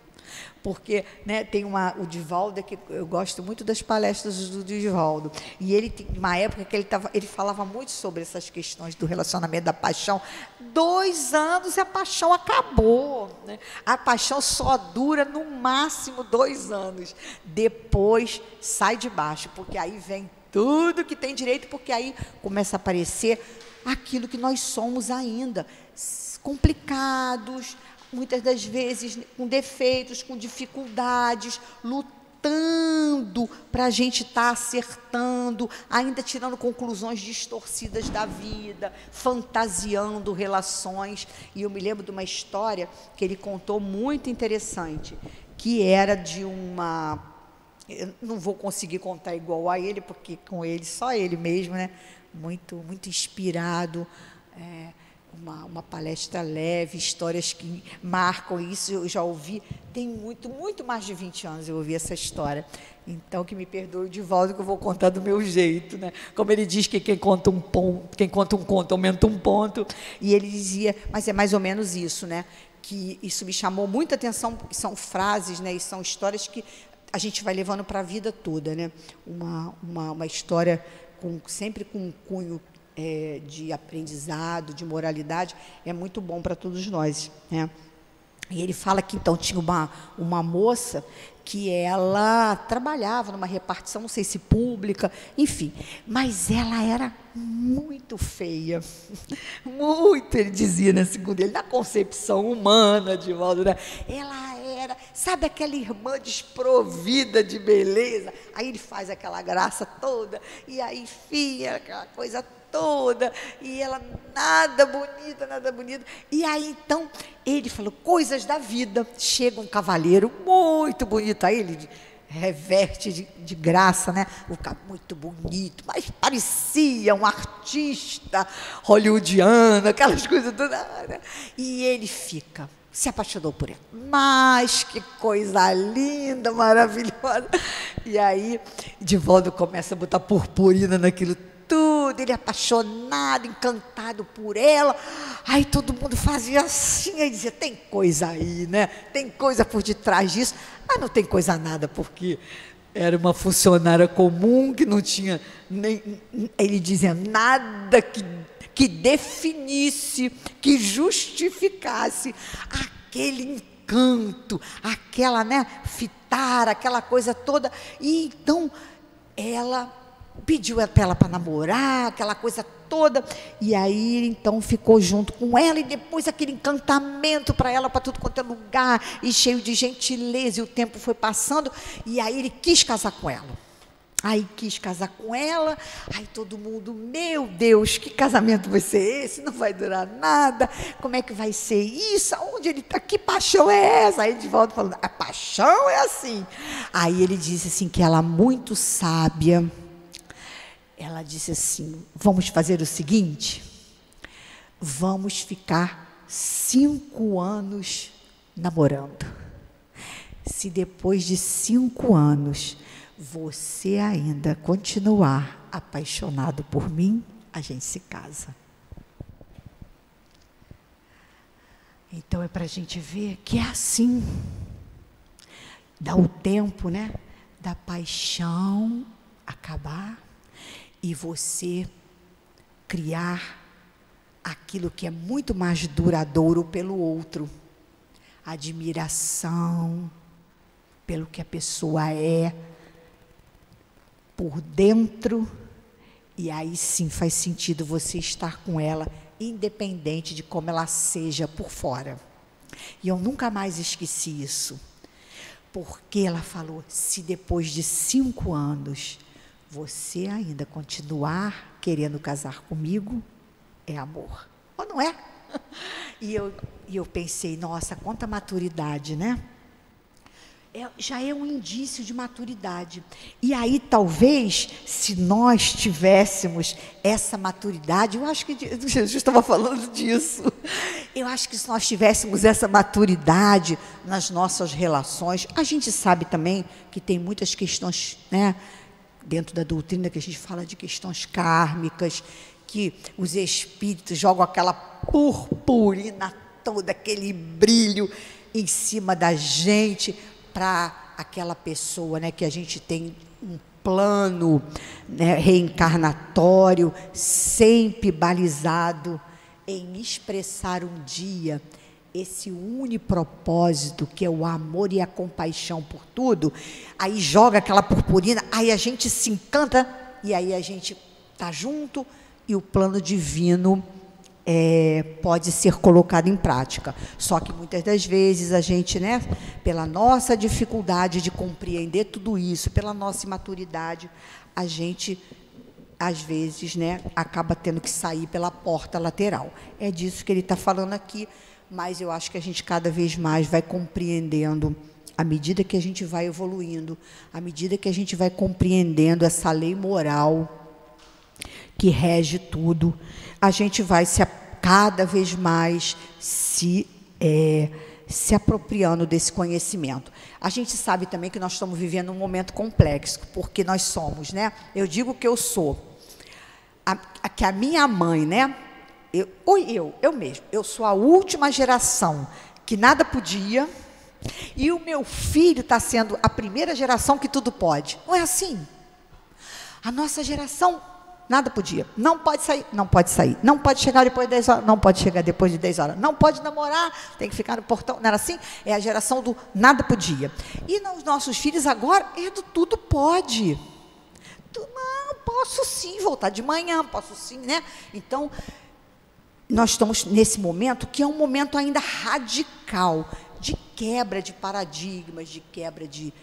Porque, né, tem o Divaldo, que eu gosto muito das palestras do Divaldo, e ele tem uma época que ele falava muito sobre essas questões do relacionamento, da paixão. 2 anos e a paixão acabou, né? A paixão só dura no máximo 2 anos, depois sai de baixo, porque aí vem tudo que tem direito, porque aí começa a aparecer aquilo que nós somos ainda, complicados, muitas das vezes com defeitos, com dificuldades, lutando para a gente estar acertando, ainda tirando conclusões distorcidas da vida, fantasiando relações. E eu me lembro de uma história que ele contou muito interessante, que era de uma... Eu não vou conseguir contar igual a ele, porque com ele, só ele mesmo, né? Muito, muito inspirado, uma palestra leve, histórias que marcam isso. Eu já ouvi, tem muito mais de 20 anos eu ouvi essa história. Então, que me perdoe o Divaldo, que eu vou contar do meu jeito, né? Como ele diz que quem conta um conto aumenta um ponto. E ele dizia, mas é mais ou menos isso, né? Que isso me chamou muita atenção, porque são frases, né? E são histórias que a gente vai levando para a vida toda, né? Uma história sempre com um cunho de aprendizado, de moralidade, é muito bom para todos nós, né? E ele fala que, então, tinha uma moça que ela trabalhava numa repartição, não sei se pública, enfim, mas ela era muito feia, muito, ele dizia, né, segundo ele, na concepção humana, Divaldo, né? Ela era, sabe, aquela irmã desprovida de beleza, aí ele faz aquela graça toda, e aí, enfim, aquela coisa toda, e ela nada bonita, e aí então ele falou, coisas da vida, chega um cavalheiro muito bonito, aí ele reverte de graça, né, o cabelo muito bonito, mas parecia um artista hollywoodiano, aquelas coisas todas, né? E ele se apaixonou por ela, mas que coisa linda, maravilhosa, e aí Divaldo começa a botar purpurina naquilo tudo, ele apaixonado, encantado por ela, aí todo mundo fazia assim, aí dizia, tem coisa aí, né, tem coisa por detrás disso, mas não tem coisa nada, porque era uma funcionária comum, que não tinha nem, ele dizia, nada que definisse, que justificasse aquele encanto, aquela, né, fitara, aquela coisa toda, e então ela pediu ela para namorar, aquela coisa toda, e aí então ficou junto com ela, e depois aquele encantamento para ela, para tudo quanto é lugar, e cheio de gentileza, e o tempo foi passando, e aí ele quis casar com ela. Aí quis casar com ela, aí todo mundo, meu Deus, que casamento vai ser esse? Não vai durar nada, como é que vai ser isso? Aonde ele está? Que paixão é essa? Aí ele de volta falando, a paixão é assim. Aí ele disse assim, que ela muito sábia, ela disse assim, vamos fazer o seguinte, vamos ficar 5 anos namorando. Se depois de 5 anos você ainda continuar apaixonado por mim, a gente se casa. Então é para a gente ver que é assim. Dá o tempo, né, da paixão acabar e você criar aquilo que é muito mais duradouro pelo outro. Admiração pelo que a pessoa é por dentro, e aí sim faz sentido você estar com ela, independente de como ela seja por fora. E eu nunca mais esqueci isso, porque ela falou, se depois de 5 anos você ainda continuar querendo casar comigo, é amor. Ou não é? E eu pensei, nossa, quanta maturidade, né? Já é um indício de maturidade. E aí, talvez, se nós tivéssemos essa maturidade, eu acho que Jesus estava falando disso. Eu acho que se nós tivéssemos essa maturidade nas nossas relações, a gente sabe também que tem muitas questões, né, dentro da doutrina, que a gente fala de questões kármicas, que os espíritos jogam aquela purpurina toda, aquele brilho em cima da gente, para aquela pessoa, né, que a gente tem um plano, né, reencarnatório, sempre balizado em expressar um dia esse unipropósito, que é o amor e a compaixão por tudo. Aí joga aquela purpurina, aí a gente se encanta, e aí a gente está junto, e o plano divino pode ser colocado em prática. Só que muitas das vezes a gente, né, pela nossa dificuldade de compreender tudo isso, pela nossa imaturidade, a gente, às vezes, né, acaba tendo que sair pela porta lateral. É disso que ele está falando aqui, mas eu acho que a gente cada vez mais vai compreendendo, à medida que a gente vai evoluindo, à medida que a gente vai compreendendo essa lei moral que rege tudo, a gente vai cada vez mais se apropriando desse conhecimento. A gente sabe também que nós estamos vivendo um momento complexo, porque nós somos, né? Eu digo que eu sou, que a minha mãe, né? Eu mesmo, eu sou a última geração que nada podia, e o meu filho está sendo a primeira geração que tudo pode. Não é assim? A nossa geração nada podia, não pode sair, não pode sair, não pode chegar depois de 10 horas, não pode chegar depois de 10 horas, não pode namorar, tem que ficar no portão, não era assim? É a geração do nada podia. E nos nossos filhos agora é do tudo pode. Não, posso sim voltar de manhã, posso sim, né? Então, nós estamos nesse momento que é um momento ainda radical, de quebra de paradigmas, de quebra de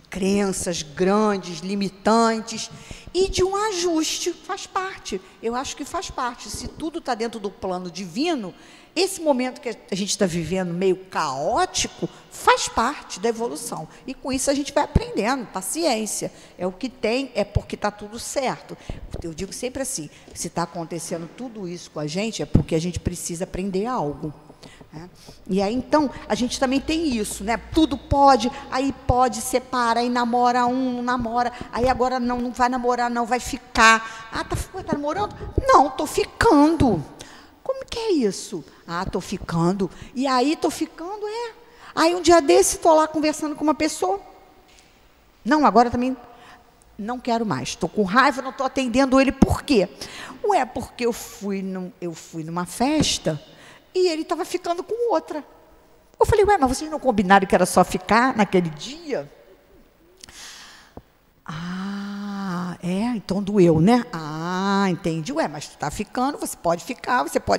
crenças grandes, limitantes, e de um ajuste. Faz parte, eu acho que faz parte. Se tudo está dentro do plano divino, esse momento que a gente está vivendo meio caótico, faz parte da evolução, e com isso a gente vai aprendendo, paciência, é o que tem, é porque está tudo certo. Eu digo sempre assim, se está acontecendo tudo isso com a gente, é porque a gente precisa aprender algo. E aí, então, a gente também tem isso, né? Tudo pode, aí pode, separa, aí namora um, não namora, aí agora não vai namorar, não, vai ficar. Ah, tá namorando? Não, estou ficando. Como que é isso? Ah, estou ficando. E aí, estou ficando, Aí, um dia desse, estou lá conversando com uma pessoa. Não, agora também não quero mais, estou com raiva, não estou atendendo ele. Por quê? Porque eu fui numa festa, e ele estava ficando com outra. Eu falei, mas vocês não combinaram que era só ficar naquele dia? Então doeu, né? Entendi. Mas tu está ficando, você pode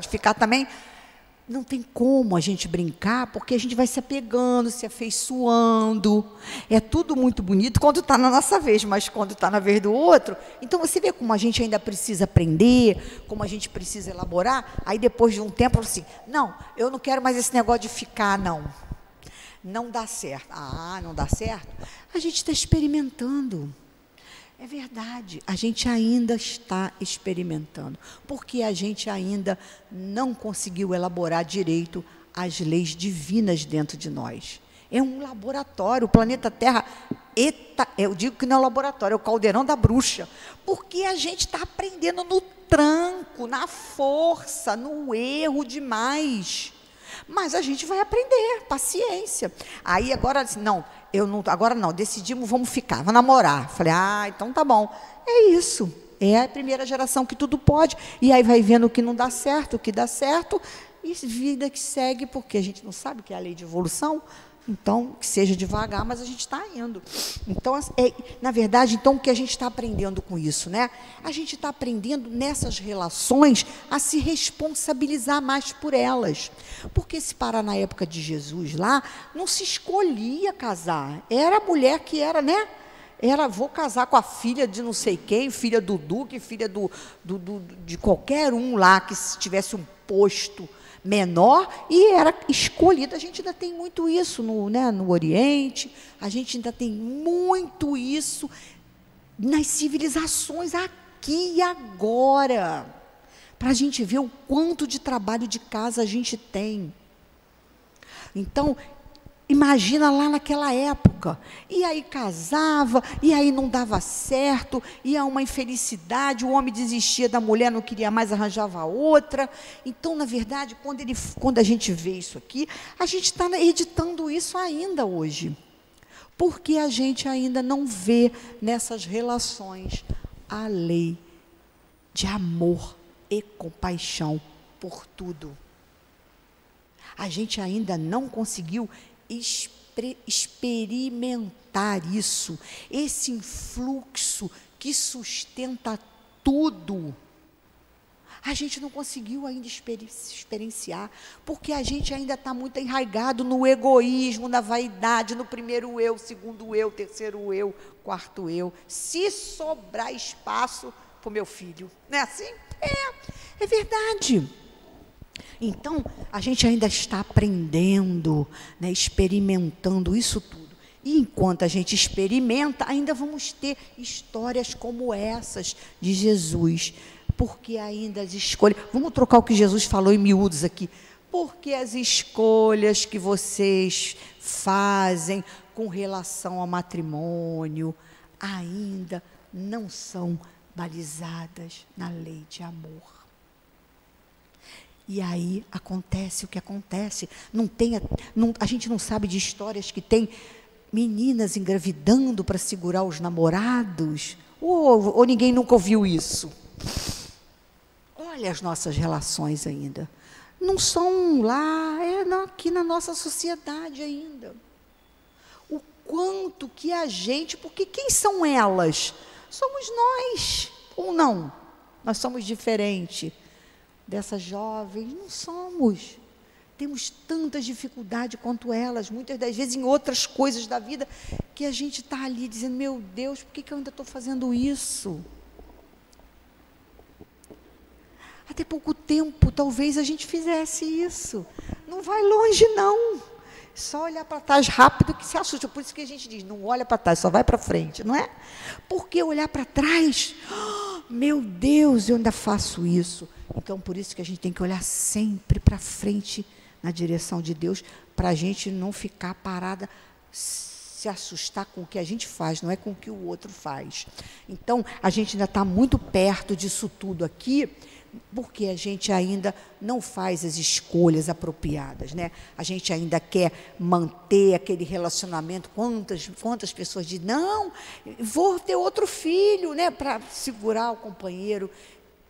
ficar também. Não tem como a gente brincar, porque a gente vai se apegando, se afeiçoando. É tudo muito bonito quando está na nossa vez, mas quando está na vez do outro. Então, você vê como a gente ainda precisa aprender, como a gente precisa elaborar. Aí, depois de um tempo, assim, não, eu não quero mais esse negócio de ficar, não. Não dá certo. Não dá certo? A gente está experimentando. É verdade, a gente ainda está experimentando, porque a gente ainda não conseguiu elaborar direito as leis divinas dentro de nós. É um laboratório, o planeta Terra, eu digo que não é um laboratório, é o caldeirão da bruxa, porque a gente está aprendendo no tranco, na força, no erro demais. Mas a gente vai aprender, paciência. Aí agora, assim, não, agora não, decidimos, vamos ficar, vamos namorar. Falei, então tá bom. É isso, é a primeira geração que tudo pode, e aí vai vendo o que não dá certo, o que dá certo, e vida que segue, porque a gente não sabe o que é a lei de evolução. Então, que seja devagar, mas a gente está indo. Então, na verdade, então, o que a gente está aprendendo com isso, né? A gente está aprendendo nessas relações a se responsabilizar mais por elas. Porque se parar na época de Jesus lá, não se escolhia casar. Era a mulher que era, né? Vou casar com a filha de não sei quem, filha do Duque, filha de qualquer um lá que tivesse um posto menor, e era escolhida. A gente ainda tem muito isso no Oriente, a gente ainda tem muito isso nas civilizações aqui e agora, para a gente ver o quanto de trabalho de casa a gente tem. Então, imagina lá naquela época, e aí casava, e aí não dava certo, ia uma infelicidade, o homem desistia da mulher, não queria mais, arranjava outra. Então, na verdade, quando a gente vê isso aqui, a gente está editando isso ainda hoje, porque a gente ainda não vê nessas relações a lei de amor e compaixão por tudo. A gente ainda não conseguiu experimentar isso, esse influxo que sustenta tudo. A gente não conseguiu ainda experienciar, porque a gente ainda está muito enraizado no egoísmo, na vaidade, no primeiro eu, segundo eu, terceiro eu, quarto eu. Se sobrar espaço para o meu filho, não é assim? É verdade. Então, a gente ainda está aprendendo, né, experimentando isso tudo. E enquanto a gente experimenta, ainda vamos ter histórias como essas de Jesus. Porque ainda as escolhas... Vamos trocar o que Jesus falou em miúdos aqui. Porque as escolhas que vocês fazem com relação ao matrimônio ainda não são balizadas na lei de amor. E aí acontece o que acontece. A gente não sabe de histórias que tem meninas engravidando para segurar os namorados? Ou ninguém nunca ouviu isso? Olha as nossas relações ainda. Não são lá, aqui na nossa sociedade ainda. O quanto que a gente... Porque quem são elas? Somos nós, ou não? Nós somos diferentes dessas jovens, não somos. Temos tantas dificuldades quanto elas, muitas das vezes em outras coisas da vida, que a gente está ali dizendo, meu Deus, por que eu ainda estou fazendo isso? Até pouco tempo, talvez a gente fizesse isso. Não vai longe, não. Só olhar para trás rápido que se assusta. Por isso que a gente diz, não olha para trás, só vai para frente, não é? Porque olhar para trás, meu Deus, eu ainda faço isso. Então, por isso que a gente tem que olhar sempre para frente, na direção de Deus, para a gente não ficar parada, se assustar com o que a gente faz, não é com o que o outro faz. Então, a gente ainda está muito perto disso tudo aqui, porque a gente ainda não faz as escolhas apropriadas, né? A gente ainda quer manter aquele relacionamento. Quantas pessoas dizem, não, vou ter outro filho, né, para segurar o companheiro.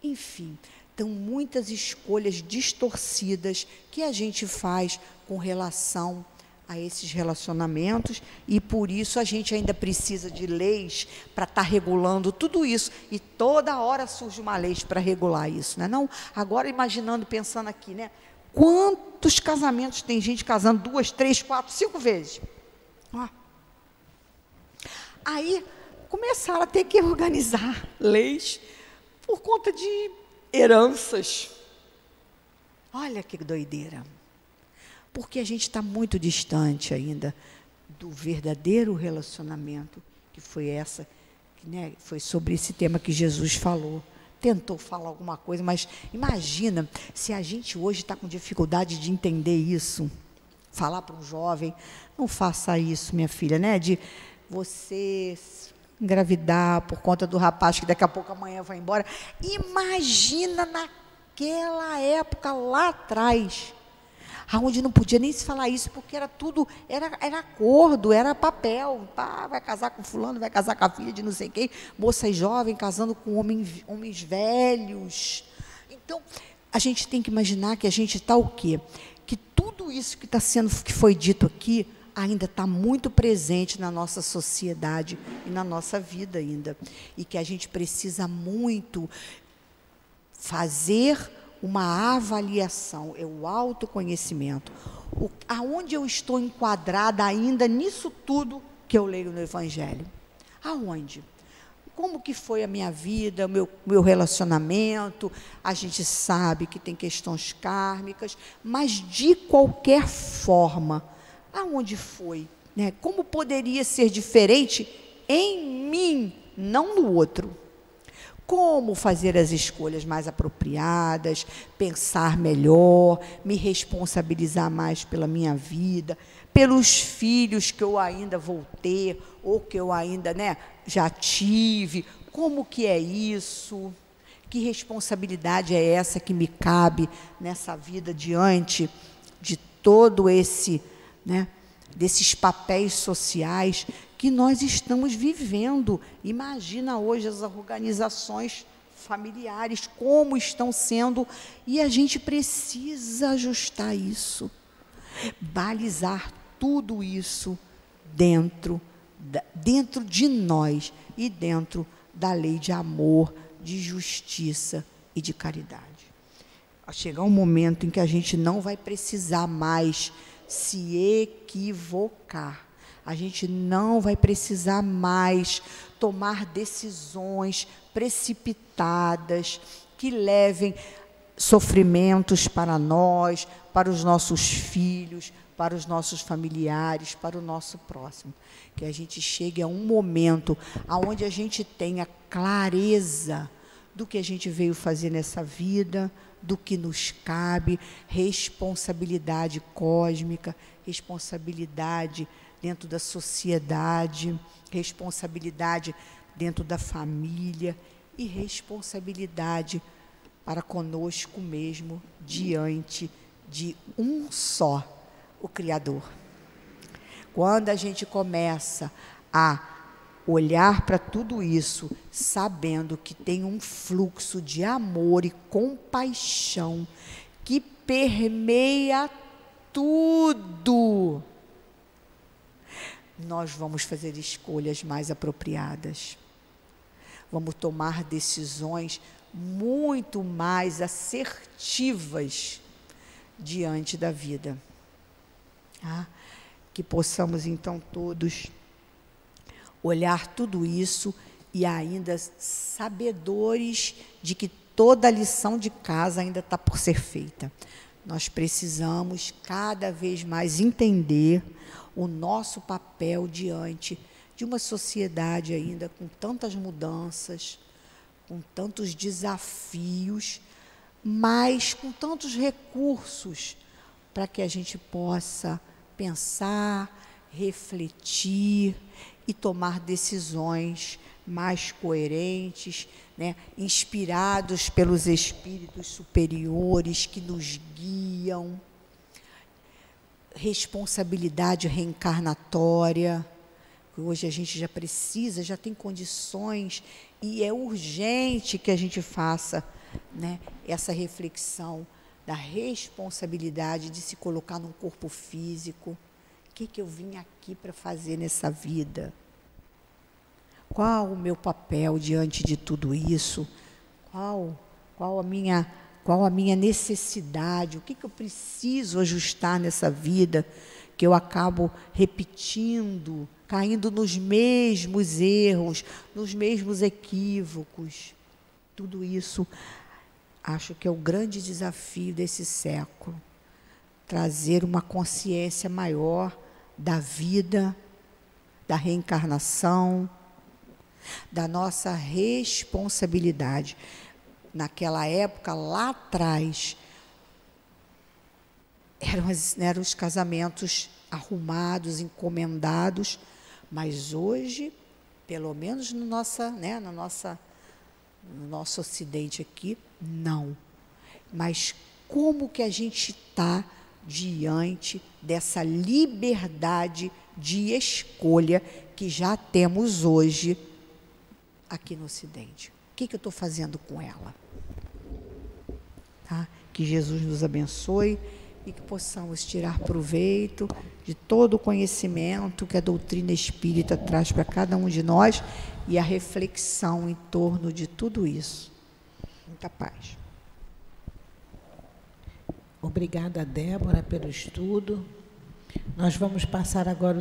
Enfim, então, muitas escolhas distorcidas que a gente faz com relação a esses relacionamentos, e por isso a gente ainda precisa de leis para estar regulando tudo isso, e toda hora surge uma lei para regular isso, né? Não, agora imaginando, pensando aqui, né? Quantos casamentos tem gente casando 2, 3, 4, 5 vezes? Aí começaram a ter que organizar leis por conta de heranças. Olha que doideira. Porque a gente está muito distante ainda do verdadeiro relacionamento, que foi essa né, foi sobre esse tema que Jesus falou. Tentou falar alguma coisa, mas imagina se a gente hoje está com dificuldade de entender isso. Falar para um jovem, não faça isso, minha filha, né? De você engravidar por conta do rapaz que daqui a pouco amanhã vai embora. Imagina naquela época lá atrás, onde não podia nem se falar isso, porque era tudo, era acordo, era papel. Pá, vai casar com fulano, vai casar com a filha de não sei quem, moça e jovem casando com homens velhos. Então, a gente tem que imaginar que a gente está o quê? Que tudo isso que foi dito aqui ainda está muito presente na nossa sociedade e na nossa vida ainda. E que a gente precisa muito fazer uma avaliação, é o autoconhecimento. Aonde eu estou enquadrada ainda nisso tudo que eu leio no Evangelho? Aonde? Como que foi a minha vida, meu relacionamento? A gente sabe que tem questões kármicas, mas de qualquer forma, aonde foi? Né? Como poderia ser diferente em mim, não no outro? Como fazer as escolhas mais apropriadas, pensar melhor, me responsabilizar mais pela minha vida, pelos filhos que eu ainda vou ter, ou que eu ainda, né, já tive. Como que é isso? Que responsabilidade é essa que me cabe nessa vida diante de todo esse, né, desses papéis sociais que nós estamos vivendo? Imagina hoje as organizações familiares, como estão sendo, e a gente precisa ajustar isso, balizar tudo isso dentro de nós e dentro da lei de amor, de justiça e de caridade. Vai chegar um momento em que a gente não vai precisar mais se equivocar. A gente não vai precisar mais tomar decisões precipitadas que levem sofrimentos para nós, para os nossos filhos, para os nossos familiares, para o nosso próximo. Que a gente chegue a um momento onde a gente tenha clareza do que a gente veio fazer nessa vida, do que nos cabe, responsabilidade cósmica, responsabilidade dentro da sociedade, responsabilidade dentro da família e responsabilidade para conosco mesmo, diante de um só, o Criador. Quando a gente começa a olhar para tudo isso, sabendo que tem um fluxo de amor e compaixão que permeia tudo, nós vamos fazer escolhas mais apropriadas. Vamos tomar decisões muito mais assertivas diante da vida. Que possamos, então, todos olhar tudo isso e ainda sabedores de que toda a lição de casa ainda está por ser feita. Nós precisamos cada vez mais entender o nosso papel diante de uma sociedade ainda com tantas mudanças, com tantos desafios, mas com tantos recursos para que a gente possa pensar, refletir e tomar decisões mais coerentes, né, inspirados pelos espíritos superiores que nos guiam. Responsabilidade reencarnatória, que hoje a gente já precisa, já tem condições, e é urgente que a gente faça, né, essa reflexão da responsabilidade de se colocar num corpo físico. O que eu vim aqui para fazer nessa vida? Qual o meu papel diante de tudo isso? Qual a minha necessidade? O que eu preciso ajustar nessa vida que eu acabo repetindo, caindo nos mesmos erros, nos mesmos equívocos? Tudo isso, acho que é o grande desafio desse século. Trazer uma consciência maior da vida, da reencarnação, da nossa responsabilidade. Naquela época, lá atrás, eram os casamentos arrumados, encomendados, mas hoje, pelo menos no nosso ocidente aqui, não. Mas como que a gente está diante dessa liberdade de escolha que já temos hoje aqui no ocidente? O que eu estou fazendo com ela? Tá? Que Jesus nos abençoe e que possamos tirar proveito de todo o conhecimento que a doutrina espírita traz para cada um de nós e a reflexão em torno de tudo isso. Muita paz. Obrigada, Débora, pelo estudo. Nós vamos passar agora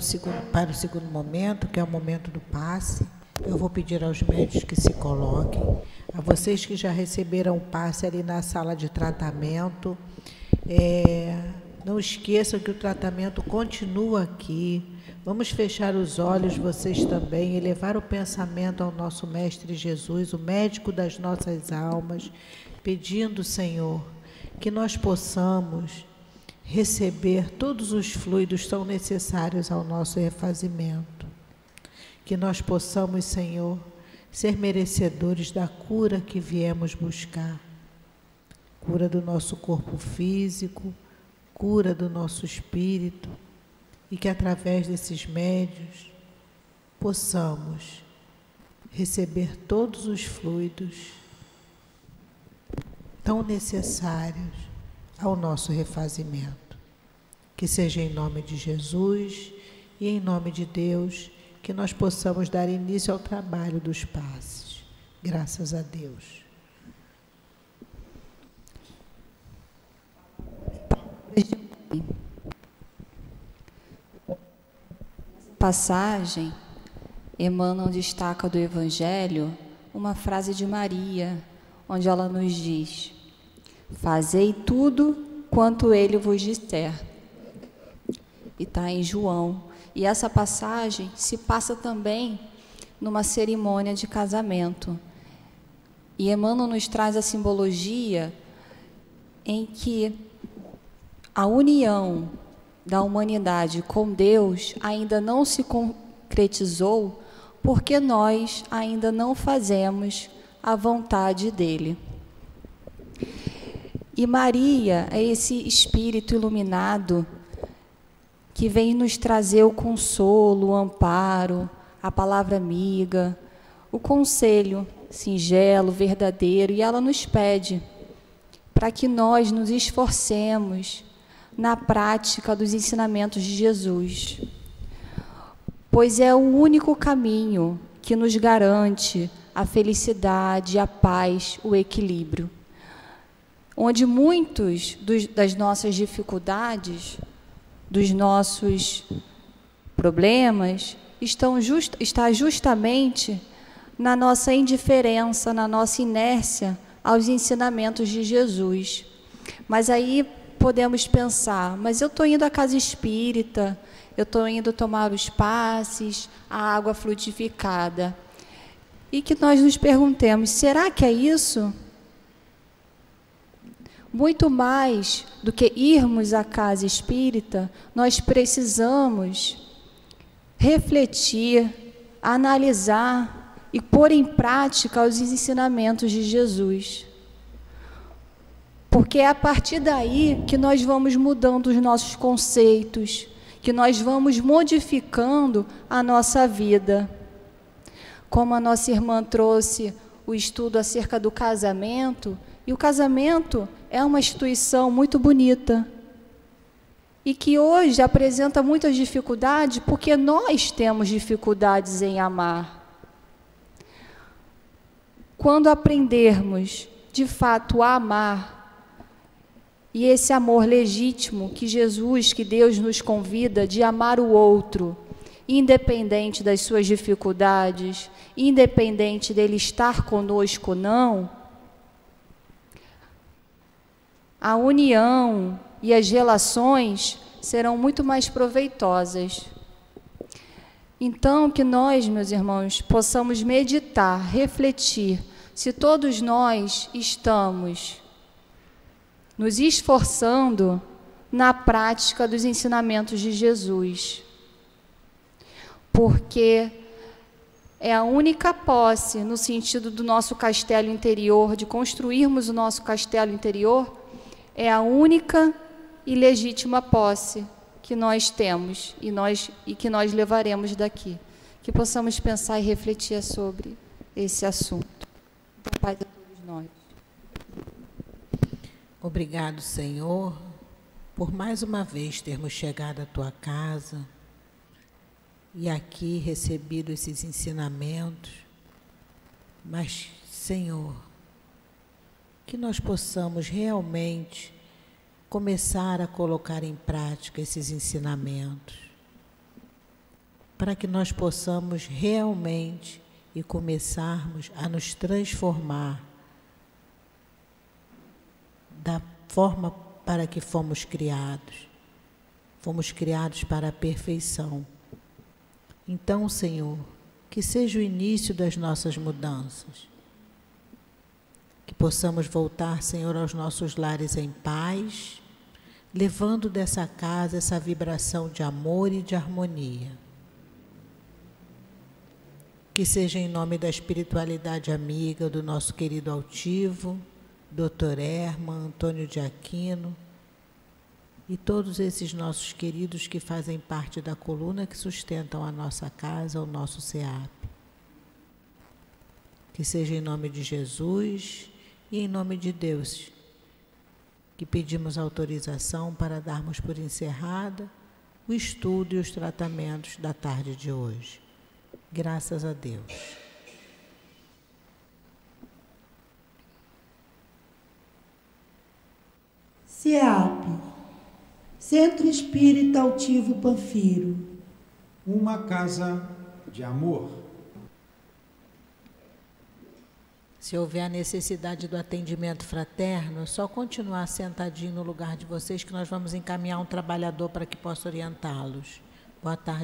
para o segundo momento, que é o momento do passe. Eu vou pedir aos médicos que se coloquem. A vocês que já receberam o passe ali na sala de tratamento, não esqueçam que o tratamento continua aqui. Vamos fechar os olhos, vocês também, e levar o pensamento ao nosso Mestre Jesus, o médico das nossas almas, pedindo, Senhor, que nós possamos receber todos os fluidos tão necessários ao nosso refazimento. Que nós possamos, Senhor, ser merecedores da cura que viemos buscar. Cura do nosso corpo físico, cura do nosso espírito, e que através desses médios possamos receber todos os fluidos tão necessários ao nosso refazimento. Que seja em nome de Jesus e em nome de Deus que nós possamos dar início ao trabalho dos passes. Graças a Deus. Passagem, Emmanuel destaca do Evangelho uma frase de Maria, onde ela nos diz: fazei tudo quanto ele vos disser. E está em João. E essa passagem se passa também numa cerimônia de casamento. E Emmanuel nos traz a simbologia em que a união da humanidade com Deus ainda não se concretizou porque nós ainda não fazemos a vontade dele. E Maria é esse espírito iluminado que vem nos trazer o consolo, o amparo, a palavra amiga, o conselho singelo, verdadeiro, e ela nos pede para que nós nos esforcemos na prática dos ensinamentos de Jesus, pois é o único caminho que nos garante a felicidade, a paz, o equilíbrio. Onde muitos das nossas dificuldades, dos nossos problemas, está justamente na nossa indiferença, na nossa inércia aos ensinamentos de Jesus. Mas aí podemos pensar, mas eu estou indo à casa espírita, eu estou indo tomar os passes, a água fluidificada. E que nós nos perguntemos, será que é isso? Muito mais do que irmos à casa espírita, nós precisamos refletir, analisar e pôr em prática os ensinamentos de Jesus. Porque é a partir daí que nós vamos mudando os nossos conceitos, que nós vamos modificando a nossa vida. Como a nossa irmã trouxe o estudo acerca do casamento, e o casamento é uma instituição muito bonita e que hoje apresenta muitas dificuldades porque nós temos dificuldades em amar. Quando aprendermos, de fato, a amar, e esse amor legítimo que Jesus, que Deus nos convida de amar o outro, independente das suas dificuldades, independente dele estar conosco ou não, a união e as relações serão muito mais proveitosas. Então, que nós, meus irmãos, possamos meditar, refletir, se todos nós estamos nos esforçando na prática dos ensinamentos de Jesus. Porque é a única posse, no sentido do nosso castelo interior, de construirmos o nosso castelo interior, é a única e legítima posse que nós temos e que nós levaremos daqui. Que possamos pensar e refletir sobre esse assunto. Da paz a todos nós. Obrigado, Senhor, por mais uma vez termos chegado à Tua casa e aqui recebido esses ensinamentos. Mas, Senhor, que nós possamos realmente começar a colocar em prática esses ensinamentos, para que nós possamos realmente e começarmos a nos transformar da forma para que fomos criados. Fomos criados para a perfeição. Então, Senhor, que seja o início das nossas mudanças. Que possamos voltar, Senhor, aos nossos lares em paz, levando dessa casa essa vibração de amor e de harmonia. Que seja em nome da espiritualidade amiga do nosso querido altivo, Dr. Herman, Antônio de Aquino, e todos esses nossos queridos que fazem parte da coluna que sustentam a nossa casa, o nosso SEAP. Que seja em nome de Jesus e em nome de Deus, que pedimos autorização para darmos por encerrada o estudo e os tratamentos da tarde de hoje. Graças a Deus. SEAP, Centro Espírita Altivo Panfiro. Uma casa de amor. Se houver a necessidade do atendimento fraterno, é só continuar sentadinho no lugar de vocês que nós vamos encaminhar um trabalhador para que possa orientá-los. Boa tarde.